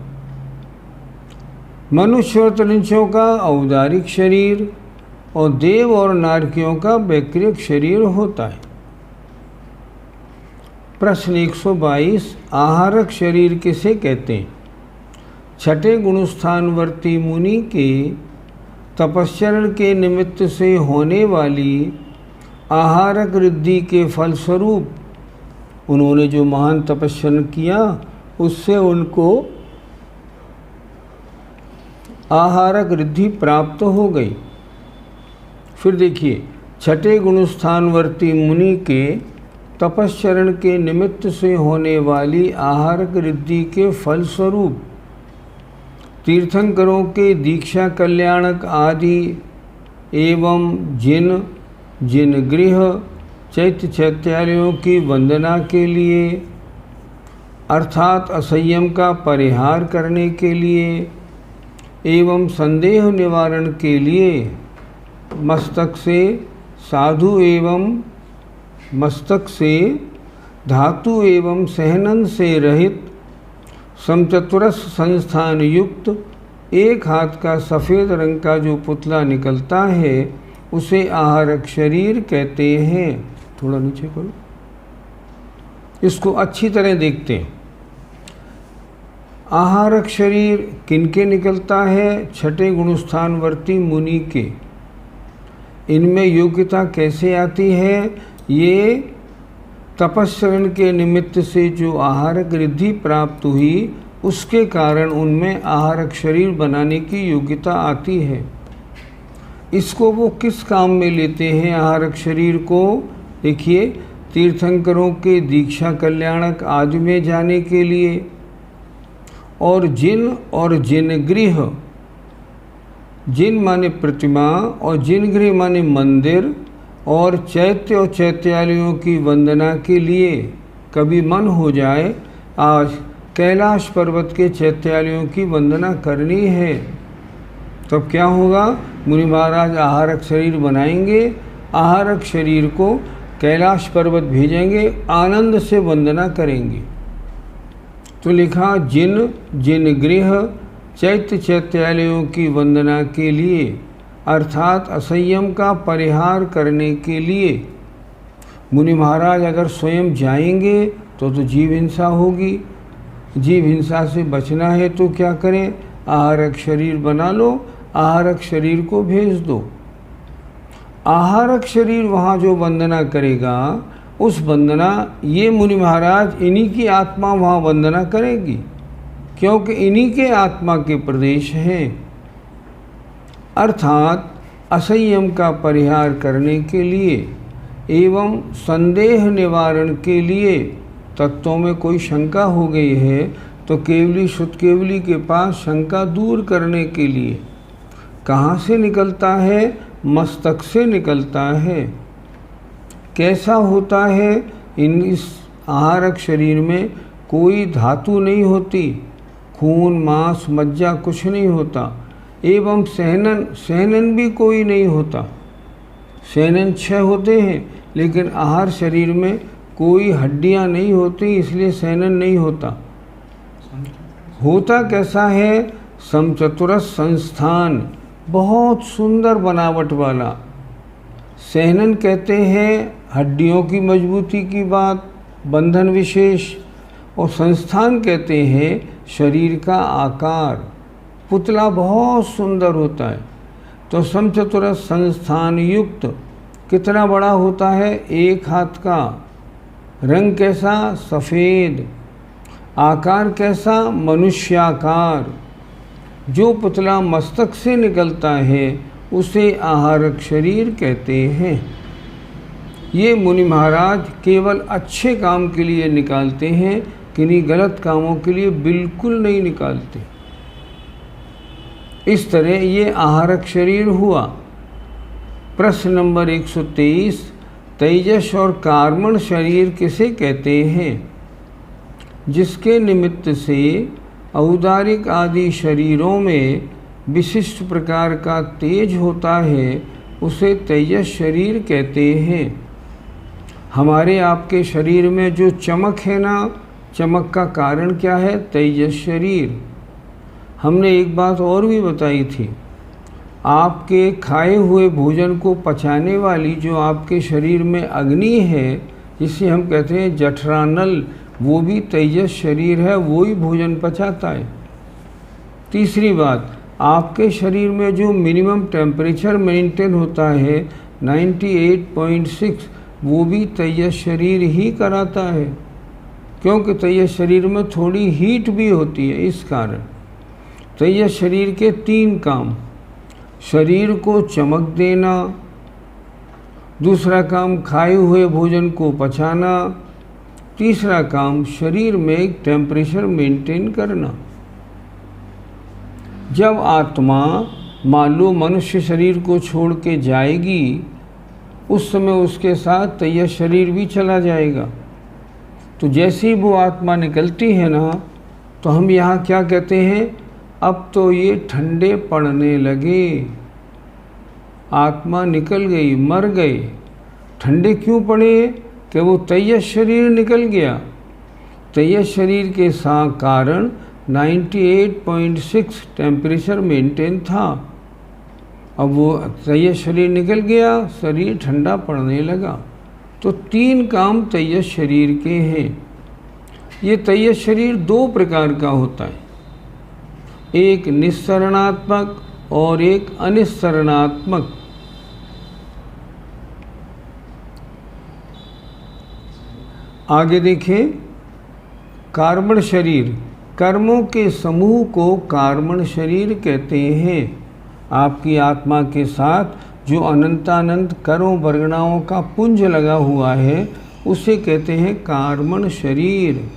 मनुष्य और त्रिंचों का औदारिक शरीर और देव और नारकियों का वैक्रिक शरीर होता है। प्रश्न 122, आहारक शरीर किसे कहते हैं? छठे गुणस्थानवर्ती मुनि के तपश्चरण के निमित्त से होने वाली आहारक रिद्धि के फलस्वरूप उन्होंने जो महान तपश्चरण किया उससे उनको आहारक रिद्धि प्राप्त हो गई। फिर देखिए, छठे गुणस्थानवर्ती मुनि के तपश्चरण के निमित्त से होने वाली आहारक रिद्धि के फलस्वरूप तीर्थंकरों के दीक्षा कल्याणक आदि एवं जिन गृह चैत्य चैत्यालयों की वंदना के लिए अर्थात असंयम का परिहार करने के लिए एवं संदेह निवारण के लिए मस्तक से साधु एवं मस्तक से धातु एवं सहनन से रहित समचतुरस संस्थान युक्त एक हाथ का सफ़ेद रंग का जो पुतला निकलता है उसे आहारक शरीर कहते हैं। थोड़ा नीचे करो, इसको अच्छी तरह देखते हैं। आहारक शरीर किनके निकलता है? छठे गुणस्थानवर्ती मुनि के। इनमें योग्यता कैसे आती है? ये तपस्सरण के निमित्त से जो आहारक रिद्धि प्राप्त हुई उसके कारण उनमें आहारक शरीर बनाने की योग्यता आती है। इसको वो किस काम में लेते हैं आहारक शरीर को? देखिए, तीर्थंकरों के दीक्षा कल्याणक आदि में जाने के लिए और जिन गृह, जिन माने प्रतिमा और जिन गृह माने मंदिर और चैत्य और चैत्यालयों की वंदना के लिए कभी मन हो जाए आज कैलाश पर्वत के चैत्यालयों की वंदना करनी है, तब क्या होगा? मुनि महाराज आहारक शरीर बनाएंगे, आहारक शरीर को कैलाश पर्वत भेजेंगे, आनंद से वंदना करेंगे। तो लिखा जिन गृह चैत्य चैत्यालयों की वंदना के लिए अर्थात असंयम का परिहार करने के लिए मुनि महाराज अगर स्वयं जाएंगे तो जीव हिंसा होगी। जीव हिंसा से बचना है तो क्या करें? आहारक शरीर बना लो, आहारक शरीर को भेज दो। आहारक शरीर वहाँ जो वंदना करेगा उस वंदना ये मुनि महाराज इन्हीं की आत्मा वहाँ वंदना करेगी, क्योंकि इन्हीं के आत्मा के प्रदेश हैं। अर्थात असंयम का परिहार करने के लिए एवं संदेह निवारण के लिए तत्वों में कोई शंका हो गई है तो केवली शुद्ध केवली के पास शंका दूर करने के लिए कहाँ से निकलता है? मस्तक से निकलता है। कैसा होता है? इस आहारक शरीर में कोई धातु नहीं होती, खून मांस मज्जा कुछ नहीं होता, एवं सहनन भी कोई नहीं होता। सहनन 6 होते हैं लेकिन आहार शरीर में कोई हड्डियां नहीं होती, इसलिए सहनन नहीं होता। होता कैसा है? समचतुरस संस्थान, बहुत सुंदर बनावट वाला। सहनन कहते हैं हड्डियों की मजबूती की बात, बंधन विशेष, और संस्थान कहते हैं शरीर का आकार। पुतला बहुत सुंदर होता है। तो समचतुरस संस्थान युक्त कितना बड़ा होता है? एक हाथ का। रंग कैसा? सफ़ेद। आकार कैसा? मनुष्याकार। जो पुतला मस्तक से निकलता है उसे आहारक शरीर कहते हैं। ये मुनि महाराज केवल अच्छे काम के लिए निकालते हैं, किन्हीं गलत कामों के लिए बिल्कुल नहीं निकालते। इस तरह ये आहारक शरीर हुआ। प्रश्न नंबर 123, तेजस और कार्मण शरीर किसे कहते हैं? जिसके निमित्त से औदारिक आदि शरीरों में विशिष्ट प्रकार का तेज होता है उसे तेजस शरीर कहते हैं। हमारे आपके शरीर में जो चमक है ना, चमक का कारण क्या है? तेजस शरीर। हमने एक बात और भी बताई थी, आपके खाए हुए भोजन को पचाने वाली जो आपके शरीर में अग्नि है, जिसे हम कहते हैं जठरानल, वो भी तेजस शरीर है, वो ही भोजन पचाता है। तीसरी बात, आपके शरीर में जो मिनिमम टेम्परेचर मेंटेन होता है 98.6, वो भी तेजस शरीर ही कराता है, क्योंकि तेजस शरीर में थोड़ी हीट भी होती है। इस कारण तेजस शरीर के 3 काम: शरीर को चमक देना, दूसरा काम खाए हुए भोजन को पचाना, तीसरा काम शरीर में एक टेम्परेचर मेंटेन करना। जब आत्मा मान लो मनुष्य शरीर को छोड़ के जाएगी, उस समय उसके साथ तेजस शरीर भी चला जाएगा। तो जैसे ही वो आत्मा निकलती है ना, तो हम यहाँ क्या कहते हैं, अब तो ये ठंडे पड़ने लगे, आत्मा निकल गई, मर गए। ठंडे क्यों पड़े? कि वो तैयस शरीर निकल गया। तैयस शरीर के कारण 98.6 टेम्परेचर मेंटेन था। अब वो तैयस शरीर निकल गया, शरीर ठंडा पड़ने लगा। तो 3 काम तैयस शरीर के हैं। ये तैयस शरीर 2 प्रकार का होता है, एक निस्सरणात्मक और एक अनिस्सरणात्मक। आगे देखें, कार्बन शरीर, कर्मों के समूह को कार्बन शरीर कहते हैं। आपकी आत्मा के साथ जो अनंतानंत कर्म वर्गणाओं का पुंज लगा हुआ है, उसे कहते हैं कार्बन शरीर।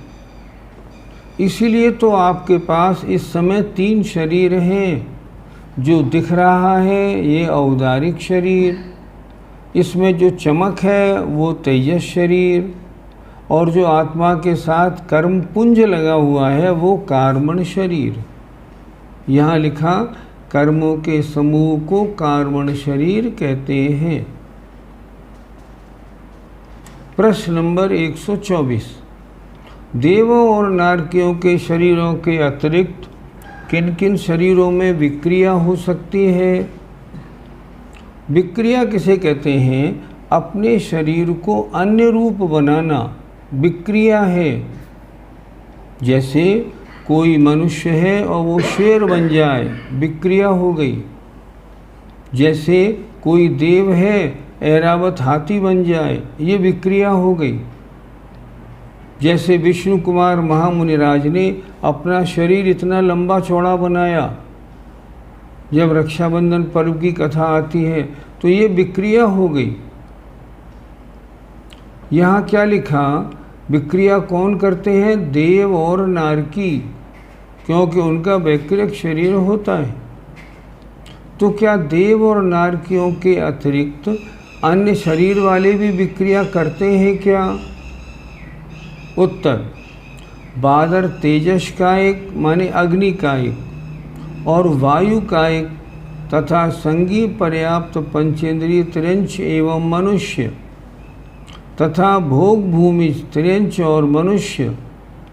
इसीलिए तो आपके पास इस समय 3 शरीर हैं। जो दिख रहा है ये औदारिक शरीर, इसमें जो चमक है वो तेजस शरीर, और जो आत्मा के साथ कर्म पुंज लगा हुआ है वो कार्बन शरीर। यहाँ लिखा, कर्मों के समूह को कार्बन शरीर कहते हैं। प्रश्न नंबर 124, देवों और नारकियों के शरीरों के अतिरिक्त किन किन शरीरों में विक्रिया हो सकती है? विक्रिया किसे कहते हैं? अपने शरीर को अन्य रूप बनाना विक्रिया है। जैसे कोई मनुष्य है और वो शेर बन जाए, विक्रिया हो गई। जैसे कोई देव है, ऐरावत हाथी बन जाए, ये विक्रिया हो गई। जैसे विष्णु कुमार महामुनिराज ने अपना शरीर इतना लंबा चौड़ा बनाया, जब रक्षाबंधन पर्व की कथा आती है तो ये विक्रिया हो गई। यहाँ क्या लिखा, विक्रिया कौन करते हैं? देव और नारकी, क्योंकि उनका वैक्रिक शरीर होता है। तो क्या देव और नारकियों के अतिरिक्त अन्य शरीर वाले भी विक्रिया करते हैं क्या? उत्तर, बादर तेजस कायिक माने अग्नि कायिक और वायु कायिक तथा संगी पर्याप्त पंचेंद्रिय त्रियंच एवं मनुष्य तथा भोग भूमि त्रियंच और मनुष्य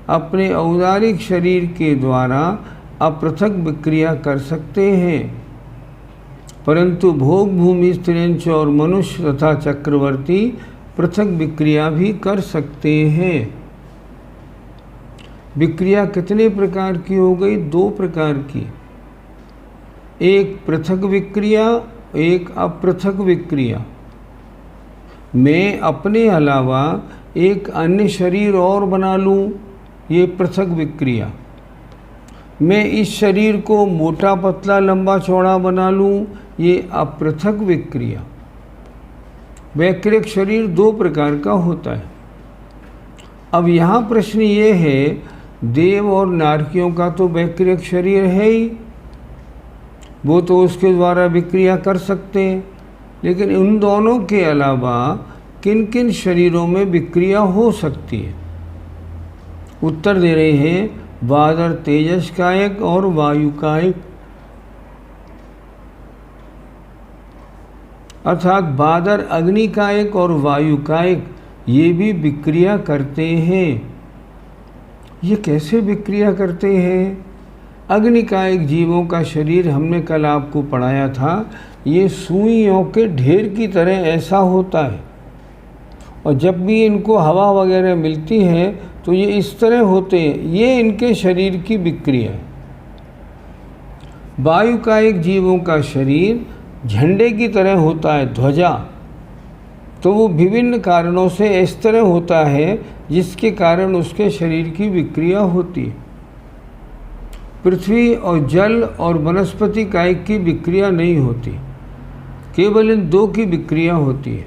अपने औदारिक शरीर के द्वारा अपृथक विक्रिया कर सकते हैं, परंतु भोग भूमि त्रियंच और मनुष्य तथा चक्रवर्ती पृथक विक्रिया भी कर सकते हैं। विक्रिया कितने प्रकार की हो गई? 2 प्रकार की, एक पृथक विक्रिया, एक अपृथक विक्रिया। मैं अपने अलावा एक अन्य शरीर और बना लूं, ये पृथक विक्रिया। मैं इस शरीर को मोटा पतला लंबा चौड़ा बना लूं, ये अपृथक विक्रिया। वैक्रिक शरीर 2 प्रकार का होता है। अब यहाँ प्रश्न ये है, देव और नारकियों का तो वैक्रिक शरीर है ही, वो तो उसके द्वारा विक्रिया कर सकते हैं, लेकिन उन दोनों के अलावा किन किन शरीरों में विक्रिया हो सकती है? उत्तर दे रहे हैं, बादर तेजस कायक और वायु कायक, अर्थात बादर अग्नि कायक और वायु कायक, ये भी विक्रिया करते हैं। ये कैसे विक्रिया करते हैं? अग्निकायिक जीवों का शरीर हमने कल आपको पढ़ाया था, ये सुइयों के ढेर की तरह ऐसा होता है, और जब भी इनको हवा वगैरह मिलती है तो ये इस तरह होते हैं। ये इनके शरीर की विक्रिया है। वायुकायिक जीवों का शरीर झंडे की तरह होता है, ध्वजा, तो वो विभिन्न कारणों से इस तरह होता है जिसके कारण उसके शरीर की विक्रिया होती है। पृथ्वी और जल और वनस्पति कायिक की विक्रिया नहीं होती, केवल इन 2 की विक्रिया होती है।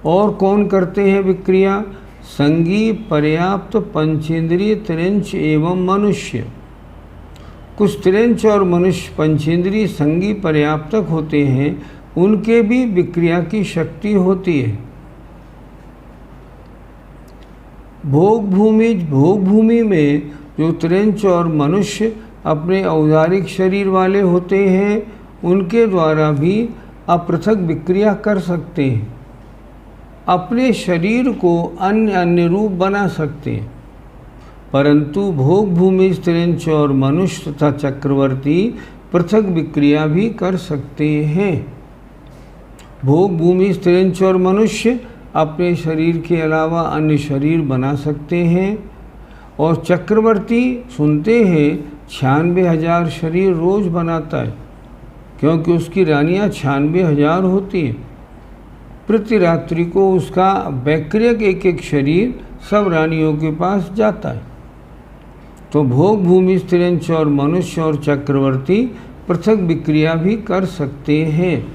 और कौन करते हैं विक्रिया? संगी पर्याप्त पंचेंद्रिय त्रियंच एवं मनुष्य। कुछ त्रियंच और मनुष्य पंचेंद्रिय संगी पर्याप्तक होते हैं, उनके भी विक्रिया की शक्ति होती है। भोग भूमि में जो त्रिंच और मनुष्य अपने औदारिक शरीर वाले होते हैं, उनके द्वारा भी अपृथक विक्रिया कर सकते हैं, अपने शरीर को अन्य अन्य रूप बना सकते हैं। परंतु भोग भूमि त्रिंच और मनुष्य तथा चक्रवर्ती पृथक विक्रिया भी कर सकते हैं। भोग भूमि त्रिंच और मनुष्य अपने शरीर के अलावा अन्य शरीर बना सकते हैं, और चक्रवर्ती सुनते हैं 96,000 शरीर रोज बनाता है, क्योंकि उसकी रानियां 96,000 होती हैं। प्रति रात्रि को उसका वैक्रियक एक एक शरीर सब रानियों के पास जाता है। तो भोग भूमि त्रिंच और मनुष्य और चक्रवर्ती पृथक विक्रिया भी कर सकते हैं।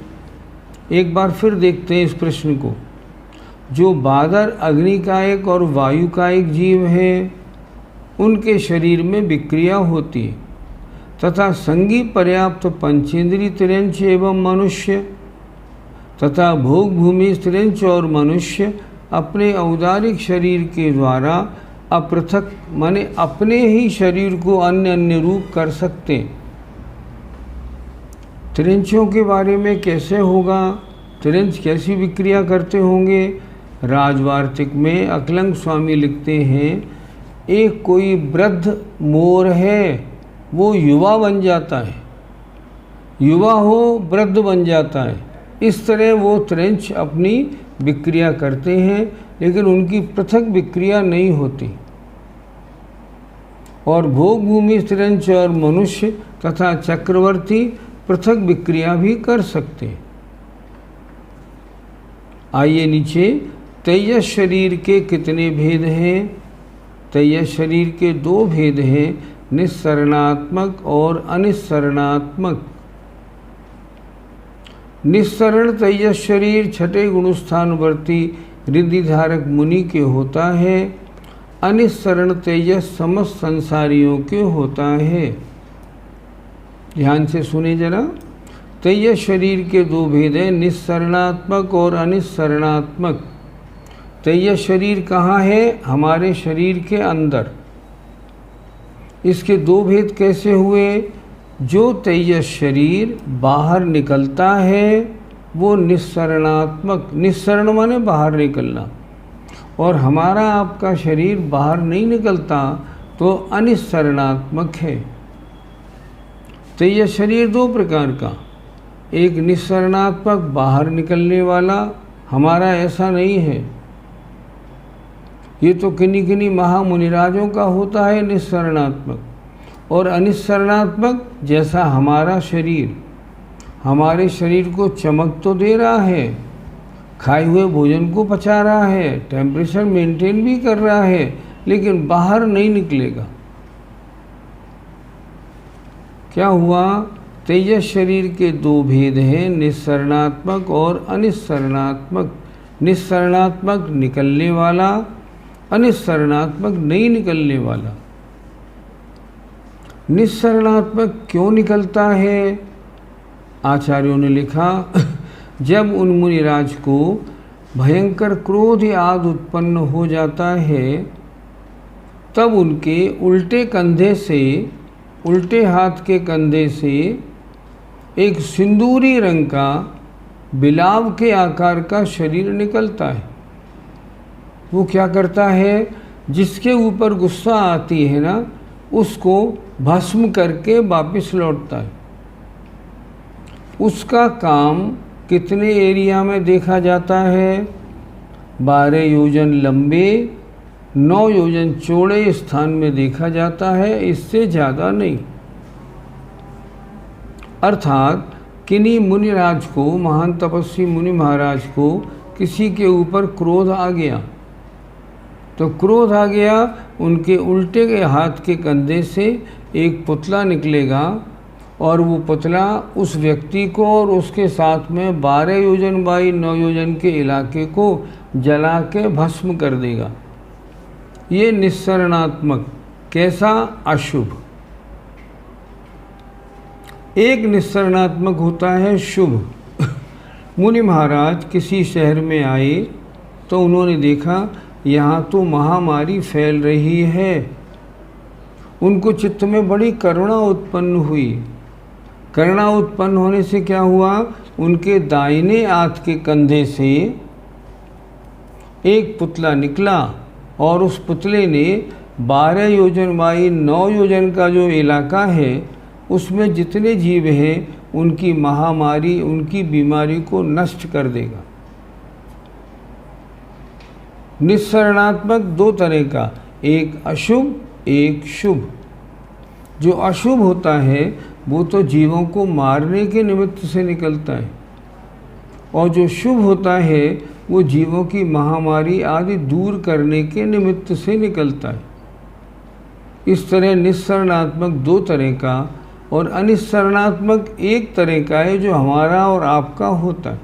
एक बार फिर देखते हैं इस प्रश्न को। जो बादर, अग्निकायक और वायुकायक जीव हैं, उनके शरीर में विक्रिया होती है, तथा संगी पर्याप्त पंचेंद्रीय त्रिंच एवं मनुष्य तथा भोग भूमि त्रिंच और मनुष्य अपने औदारिक शरीर के द्वारा अपृथक माने अपने ही शरीर को अन्य अन्य रूप कर सकते हैं। त्रिंचों के बारे में कैसे होगा, त्रिंच कैसी विक्रिया करते होंगे? राजवार्तिक में अकलंग स्वामी लिखते हैं, एक कोई वृद्ध मोर है, वो युवा बन जाता है, युवा हो वृद्ध बन जाता है। इस तरह वो त्रिंच अपनी विक्रिया करते हैं, लेकिन उनकी पृथक विक्रिया नहीं होती। और भोग भूमि त्रिंच और मनुष्य तथा चक्रवर्ती पृथक विक्रिया भी कर सकते हैं। आइए नीचे, तेजस शरीर के कितने भेद हैं? तेजस शरीर के 2 भेद हैं, निस्सरणात्मक और अनिस्सरणात्मक। निस्सरण तेजस शरीर छठे गुणस्थानवर्ती रिद्धिधारक मुनि के होता है। अनिस्सरण तेजस समस्त संसारियों के होता है। ध्यान से सुने जरा। तेजस शरीर के 2 भेद हैं, निस्सरणात्मक और अनिस्सरणात्मक। तेजस शरीर कहाँ है? हमारे शरीर के अंदर। इसके 2 भेद कैसे हुए? जो तेजस शरीर बाहर निकलता है वो निस्सरणात्मक, निस्सरण माने बाहर निकलना, और हमारा आपका शरीर बाहर नहीं निकलता तो अनिस्सरणात्मक है। तेजस शरीर 2 प्रकार का, एक निस्सरणात्मक बाहर निकलने वाला, हमारा ऐसा नहीं है। ये तो किन्हीं किन्हीं महामुनिराजों का होता है निस्सरणात्मक। और अनिस्सरणात्मक जैसा हमारा शरीर, हमारे शरीर को चमक तो दे रहा है, खाए हुए भोजन को पचा रहा है, टेम्परेचर मेंटेन भी कर रहा है, लेकिन बाहर नहीं निकलेगा। क्या हुआ? तेजस शरीर के 2 भेद हैं, निस्सरणात्मक और अनिस्सरणात्मक। निस्सरणात्मक निकलने वाला, अनिस्सरणात्मक नहीं निकलने वाला। निस्सरणात्मक क्यों निकलता है? आचार्यों ने लिखा, जब उन मुनिराज को भयंकर क्रोध आदि उत्पन्न हो जाता है, तब उनके उल्टे कंधे से, उल्टे हाथ के कंधे से एक सिंदूरी रंग का बिलाव के आकार का शरीर निकलता है। वो क्या करता है? जिसके ऊपर गुस्सा आती है ना, उसको भस्म करके वापस लौटता है। उसका काम कितने एरिया में देखा जाता है? 12 योजन लंबे, 9 योजन चौड़े स्थान में देखा जाता है, इससे ज़्यादा नहीं। अर्थात किन्हीं मुनिराज को, महान तपस्वी मुनि महाराज को किसी के ऊपर क्रोध आ गया, तो क्रोध आ गया, उनके उल्टे के हाथ के कंधे से एक पुतला निकलेगा, और वो पुतला उस व्यक्ति को और उसके साथ में 12 योजन बाई 9 योजन के इलाके को जला के भस्म कर देगा। ये निस्सरणात्मक। कैसा? अशुभ। एक निस्सरणात्मक होता है शुभ। मुनि महाराज किसी शहर में आए तो उन्होंने देखा यहाँ तो महामारी फैल रही है। उनको चित्त में बड़ी करुणा उत्पन्न हुई। करुणा उत्पन्न होने से क्या हुआ, उनके दाहिने हाथ के कंधे से एक पुतला निकला और उस पुतले ने 12 योजन बाई 9 योजन का जो इलाका है उसमें जितने जीव हैं उनकी महामारी, उनकी बीमारी को नष्ट कर देगा। निस्सरणात्मक दो तरह का, एक अशुभ एक शुभ। जो अशुभ होता है वो तो जीवों को मारने के निमित्त से निकलता है, और जो शुभ होता है वो जीवों की महामारी आदि दूर करने के निमित्त से निकलता है। इस तरह निस्सरणात्मक दो तरह का और अनिस्सरणात्मक एक तरह का है जो हमारा और आपका होता है।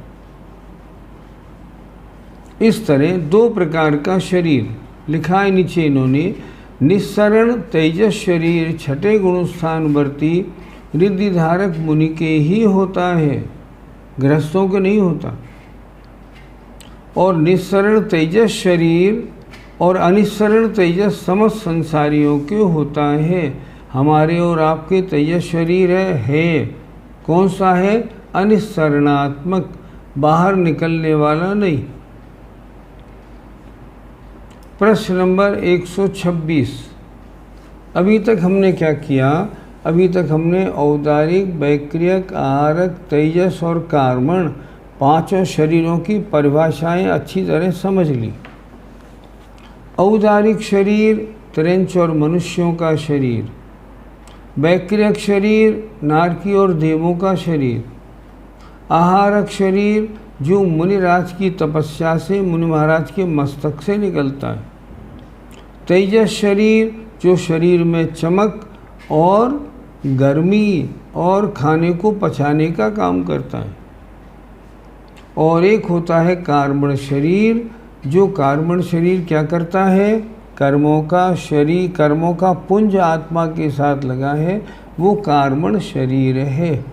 इस तरह दो प्रकार का शरीर लिखा है नीचे इन्होंने। निस्सरण तेजस शरीर छठे गुणस्थानवर्ती रिद्धिधारक मुनि के ही होता है, गृहस्थों के नहीं होता। और निस्सरण तेजस शरीर और अनिस्सरण तेजस समस्त संसारियों के होता है। हमारे और आपके तेजस शरीर है। कौन सा है? अनिस्सरणात्मक, बाहर निकलने वाला नहीं। प्रश्न नंबर 126। अभी तक हमने क्या किया? अभी तक हमने औदारिक, वैक्रियक, आहारक, तेजस और कार्मण पांचों शरीरों की परिभाषाएं अच्छी तरह समझ ली। औदारिक शरीर त्रिंच और मनुष्यों का शरीर, वैक्रियक शरीर नारकी और देवों का शरीर, आहारक शरीर जो मुनिराज की तपस्या से मुनि महाराज के मस्तक से निकलता है, तेजस शरीर जो शरीर में चमक और गर्मी और खाने को पचाने का काम करता है, और एक होता है कार्बण शरीर जो कार्बण शरीर क्या करता है? कर्मों का शरीर, कर्मों का पुंज आत्मा के साथ लगा है, वो कार्बण शरीर है।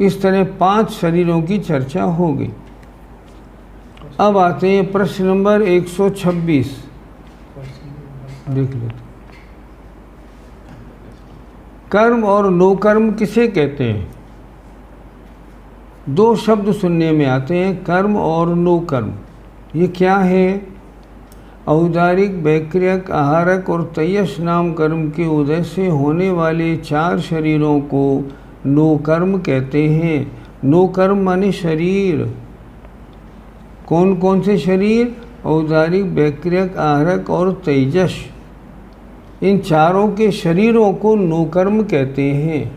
इस तरह 5 शरीरों की चर्चा हो गई। अब आते हैं प्रश्न नंबर 126। देख लेते। कर्म और नो कर्म किसे कहते हैं? दो शब्द सुनने में आते हैं, कर्म और नो कर्म। ये क्या है? औदारिक, वैक्रियक, आहारक और तेजस नाम कर्म के उदय से होने वाले 4 शरीरों को नो कर्म कहते हैं। नो कर्म माने शरीर। कौन कौन से शरीर? औदारिक, वैक्रियक, आहारक और तेजस। इन चारों के शरीरों को नो कर्म कहते हैं।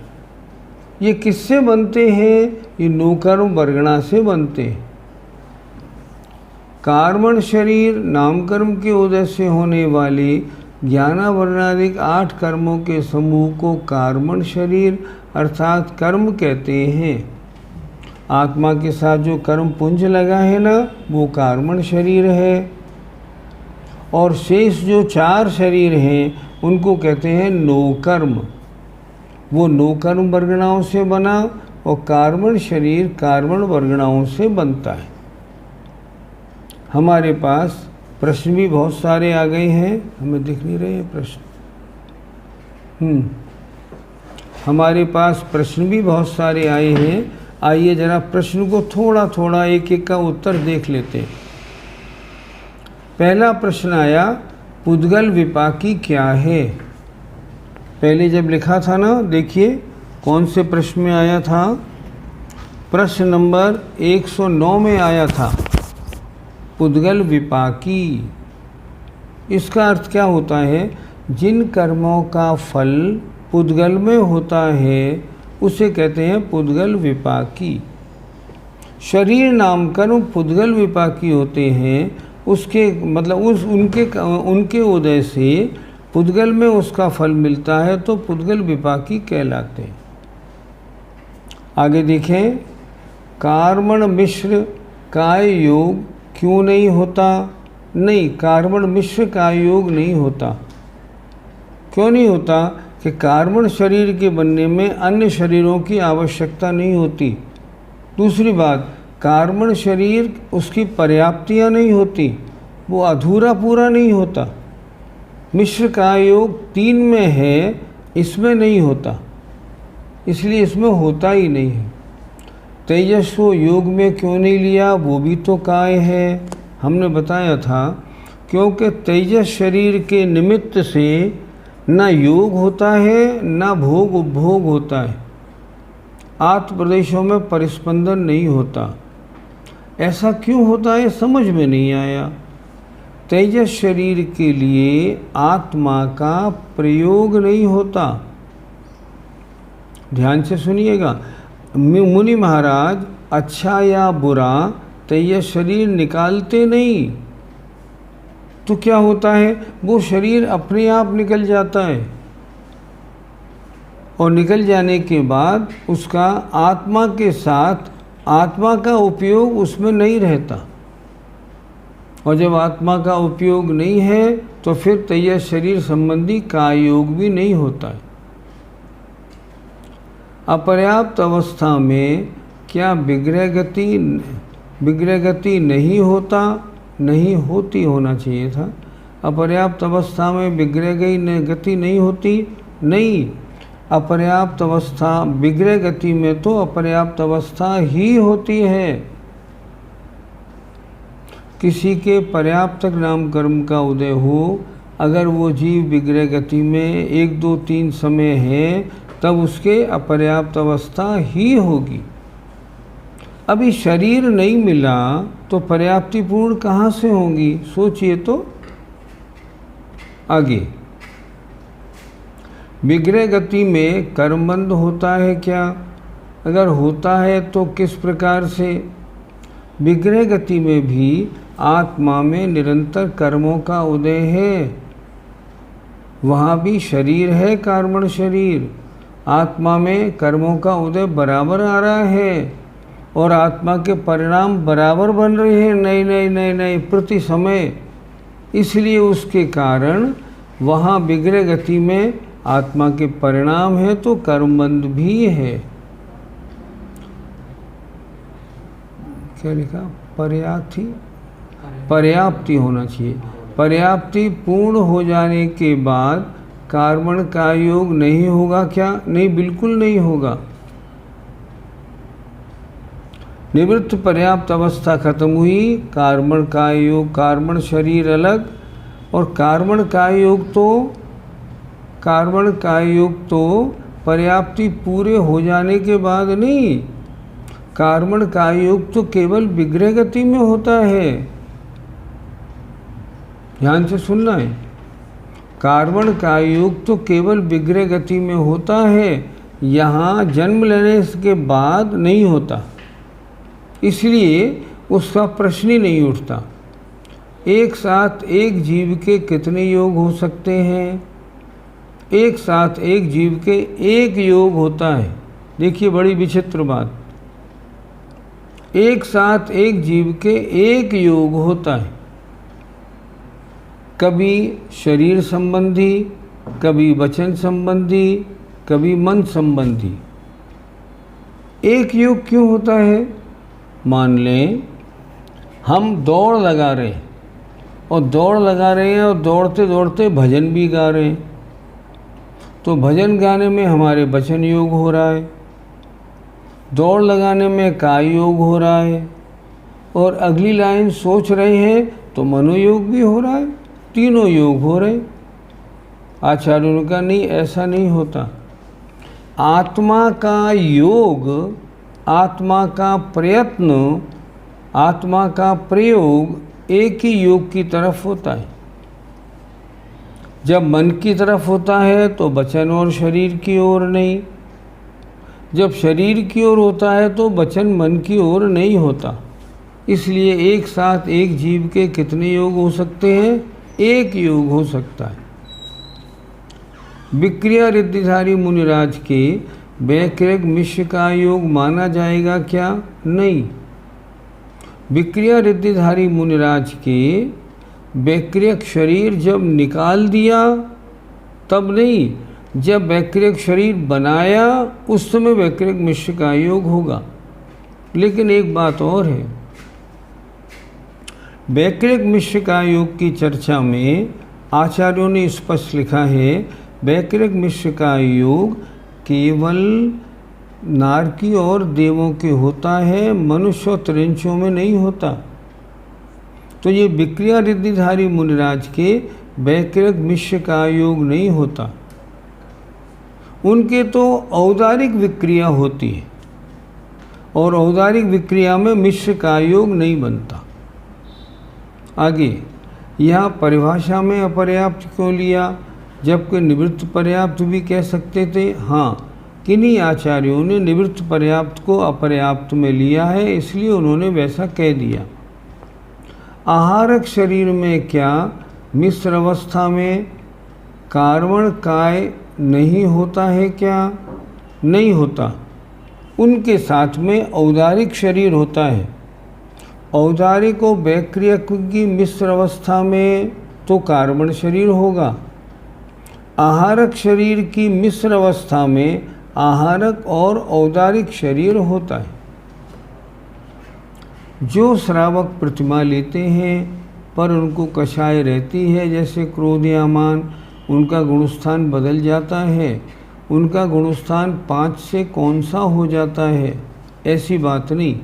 ये किससे बनते हैं? ये नो कर्म वर्गणा से बनते हैं। कार्मण शरीर नामकर्म के उदय से होने वाले ज्ञानावरणादिक 8 कर्मों के समूह को कार्मण शरीर अर्थात कर्म कहते हैं। आत्मा के साथ जो कर्म पुंज लगा है ना, वो कार्मण शरीर है। और शेष जो 4 शरीर हैं उनको कहते हैं नो कर्म। वो नो कर्म वर्गणाओं से बना और कार्मण शरीर कार्मण वर्गणाओं से बनता है। हमारे पास प्रश्न भी बहुत सारे आ गए हैं, हमें दिख नहीं रहे हैं प्रश्न। हमारे पास प्रश्न भी बहुत सारे आए हैं। आइए जरा प्रश्न को थोड़ा थोड़ा एक एक का उत्तर देख लेते हैं। पहला प्रश्न आया, पुद्गल विपाकी क्या है? पहले जब लिखा था ना, देखिए कौन से प्रश्न में आया था। प्रश्न नंबर 109 में आया था, पुद्गल विपाकी। इसका अर्थ क्या होता है? जिन कर्मों का फल पुद्गल में होता है उसे कहते हैं पुद्गल विपाकी। शरीर नाम कर्म पुद्गल विपाकी होते हैं। उसके मतलब उनके उदय से पुद्गल में उसका फल मिलता है तो पुद्गल विपाकी कहलाते हैं। आगे देखें, कार्मण मिश्र काय योग क्यों नहीं होता? नहीं, कार्मण मिश्र काय योग नहीं होता। क्यों नहीं होता? कि कार्बन शरीर के बनने में अन्य शरीरों की आवश्यकता नहीं होती। दूसरी बात, कार्बन शरीर उसकी पर्याप्तियाँ नहीं होती। वो अधूरा पूरा नहीं होता। मिश्र का योग 3 में है, इसमें नहीं होता, इसलिए इसमें होता ही नहीं है। तेजस को योग में क्यों नहीं लिया, वो भी तो काय है। हमने बताया था क्योंकि तेजस शरीर के निमित्त से ना योग होता है ना भोग उपभोग होता है, आत्म प्रदेशों में परिस्पंदन नहीं होता। ऐसा क्यों होता है समझ में नहीं आया। तेजस शरीर के लिए आत्मा का प्रयोग नहीं होता। ध्यान से सुनिएगा, मुनि महाराज अच्छा या बुरा तेजस शरीर निकालते नहीं, तो क्या होता है, वो शरीर अपने आप निकल जाता है और निकल जाने के बाद उसका आत्मा के साथ आत्मा का उपयोग उसमें नहीं रहता। और जब आत्मा का उपयोग नहीं है तो फिर तेजस शरीर संबंधी काय योग भी नहीं होता है। अपर्याप्त अवस्था में क्या विग्रह गति नहीं होता, नहीं होती, होना चाहिए था। अपर्याप्त अवस्था में विग्रह गति नहीं होती, नहीं, अपर्याप्त अवस्था विग्रह गति में तो अपर्याप्त अवस्था ही होती है। किसी के पर्याप्त नाम कर्म का उदय हो, अगर वो जीव विग्रह गति में 1, 2, 3 समय है, तब उसके अपर्याप्त अवस्था ही होगी। अभी शरीर नहीं मिला तो पर्याप्ति पूर्ण कहाँ से होंगी, सोचिए तो। आगे, विग्रह गति में कर्मबंध होता है क्या? अगर होता है तो किस प्रकार से? विग्रह गति में भी आत्मा में निरंतर कर्मों का उदय है, वहाँ भी शरीर है, कर्मण शरीर। आत्मा में कर्मों का उदय बराबर आ रहा है और आत्मा के परिणाम बराबर बन रहे हैं, नए प्रति समय। इसलिए उसके कारण वहाँ विग्रह गति में आत्मा के परिणाम है तो कर्मबंध भी है। क्या लिखा? पर्याप्ति होना चाहिए। पर्याप्ति पूर्ण हो जाने के बाद कर्मण का योग नहीं होगा क्या? नहीं, बिल्कुल नहीं होगा। निवृत्त पर्याप्त अवस्था खत्म हुई, कर्मण का योग, कर्मण शरीर अलग, और कर्मण का योग तो पर्याप्ति पूरे हो जाने के बाद नहीं, कर्मण का योग तो केवल विग्रह गति में होता है। ध्यान से सुनना है, कर्मण का योग तो केवल विग्रह गति में होता है, यहाँ जन्म लेने के बाद नहीं होता, इसलिए उसका प्रश्न ही नहीं उठता। एक साथ एक जीव के कितने योग हो सकते हैं? एक साथ एक जीव के एक योग होता है। देखिए बड़ी विचित्र बात, एक साथ एक जीव के एक योग होता है। कभी शरीर संबंधी, कभी वचन संबंधी, कभी मन संबंधी। एक योग क्यों होता है? मान लें हम दौड़ लगा रहे हैं और दौड़ते दौड़ते भजन भी गा रहे हैं, तो भजन गाने में हमारे वचन योग हो रहा है, दौड़ लगाने में काय योग हो रहा है, और अगली लाइन सोच रहे हैं तो मनोयोग भी हो रहा है, तीनों योग हो रहे। आचार्यों ने कहा नहीं, ऐसा नहीं होता। आत्मा का योग, आत्मा का प्रयत्न, आत्मा का प्रयोग एक ही योग की तरफ होता है। जब मन की तरफ होता है तो वचन और शरीर की ओर नहीं, जब शरीर की ओर होता है तो वचन मन की ओर नहीं होता। इसलिए एक साथ एक जीव के कितने योग हो सकते हैं? एक योग हो सकता है। विक्रिया रिद्धिधारी मुनिराज के वैक्रिक मिश्र का योग माना जाएगा क्या? नहीं। विक्रिया रिद्धिधारी मुनिराज के वैक्रिक शरीर जब निकाल दिया तब नहीं, जब वैक्रिक शरीर बनाया उस समय वैक्रिक मिश्र का योग होगा। लेकिन एक बात और है, वैकृक मिश्र का योग की चर्चा में आचार्यों ने स्पष्ट लिखा है, वैकृक मिश्र का योग केवल नारकी और देवों के होता है, मनुष्य और त्रिंचों में नहीं होता। तो ये विक्रिया रिद्धिधारी मुनिराज के वैकृक मिश्र का योग नहीं होता, उनके तो औदारिक विक्रिया होती है और औदारिक विक्रिया में मिश्र का योग नहीं बनता। आगे यहाँ परिभाषा में अपर्याप्त क्यों लिया, जबकि निवृत्त पर्याप्त भी कह सकते थे। हाँ, किन्हीं आचार्यों ने निवृत्त पर्याप्त को अपर्याप्त में लिया है, इसलिए उन्होंने वैसा कह दिया। आहारक शरीर में क्या मिश्र अवस्था में कार्बन काय नहीं होता है क्या? नहीं होता, उनके साथ में औदारिक शरीर होता है। औदारिक और वैक्रियक की मिश्र अवस्था में तो कार्बन शरीर होगा। आहारक शरीर की मिश्र अवस्था में आहारक और औदारिक शरीर होता है। जो श्रावक प्रतिमा लेते हैं पर उनको कषाय रहती है, जैसे क्रोध या मान, उनका गुणस्थान बदल जाता है। उनका गुणस्थान 5 से कौन सा हो जाता है, ऐसी बात नहीं।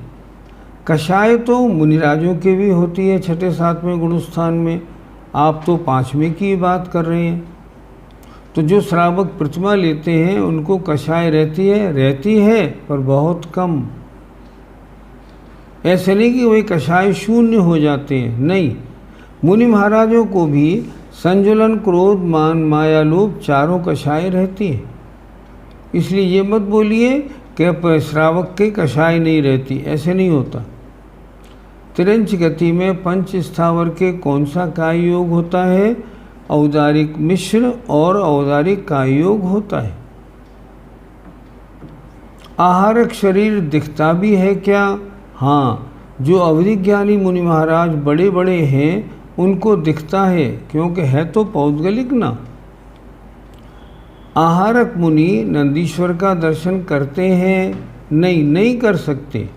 कषाय तो मुनिराजों के भी होती है 6ठे 7वें गुणस्थान में, आप तो 5वें की बात कर रहे हैं। तो जो श्रावक प्रतिमा लेते हैं उनको कषाय रहती है पर बहुत कम। ऐसे नहीं कि वही कषाय शून्य हो जाते हैं, नहीं। मुनि महाराजों को भी संजुलन, क्रोध, मान, माया, लोभ चारों कषाय रहती है। इसलिए ये मत बोलिए कि श्रावक के कषाय नहीं रहती, ऐसे नहीं होता। तिरंच गति में पंच स्थावर के कौन सा काय योग होता है? औदारिक मिश्र और औदारिक काय योग होता है। आहारक शरीर दिखता भी है क्या? हाँ, जो अवधिज्ञानी मुनि महाराज बड़े बड़े हैं उनको दिखता है, क्योंकि है तो पौद्गलिक ना। आहारक मुनि नंदीश्वर का दर्शन करते हैं? नहीं कर सकते,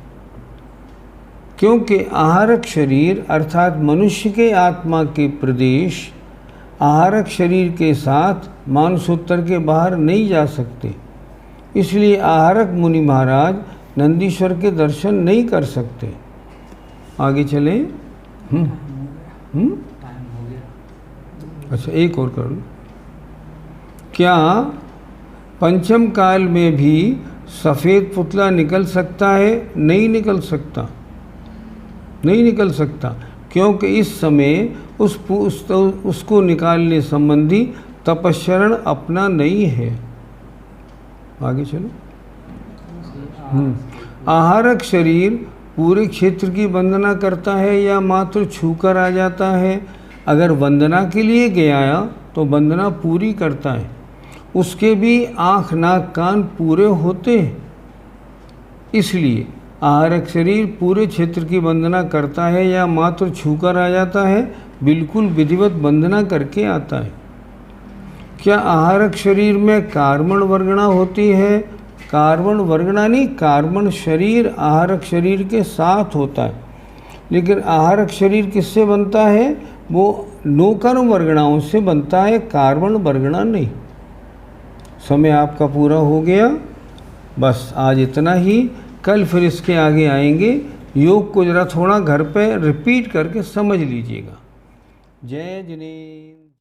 क्योंकि आहारक शरीर अर्थात मनुष्य के आत्मा के प्रदेश आहारक शरीर के साथ मानसोत्तर के बाहर नहीं जा सकते। इसलिए आहारक मुनि महाराज नंदीश्वर के दर्शन नहीं कर सकते। आगे चलें। अच्छा, एक और कर लो। क्या पंचम काल में भी सफ़ेद पुतला निकल सकता है? नहीं निकल सकता, नहीं निकल सकता, क्योंकि इस समय उसको निकालने संबंधी तपस्चरण अपना नहीं है। आगे चलो। आहारक शरीर पूरे क्षेत्र की वंदना करता है या मात्र छूकर आ जाता है? अगर वंदना के लिए गया तो वंदना पूरी करता है, उसके भी आँख, नाक, कान पूरे होते हैं। इसलिए आहारक शरीर पूरे क्षेत्र की वंदना करता है या मात्र छूकर आ जाता है? बिल्कुल विधिवत वंदना करके आता है। क्या आहारक शरीर में कार्बन वर्गणा होती है? कार्बन वर्गणा नहीं, कार्बन शरीर आहारक शरीर के साथ होता है। लेकिन आहारक शरीर किससे बनता है? वो नोकर्म वर्गणाओं से बनता है, कार्बन वर्गणा नहीं। समय आपका पूरा हो गया, बस आज इतना ही। कल फिर इसके आगे आएंगे। योग को ज़रा थोड़ा घर पे रिपीट करके समझ लीजिएगा। जय जिनेन्द्र।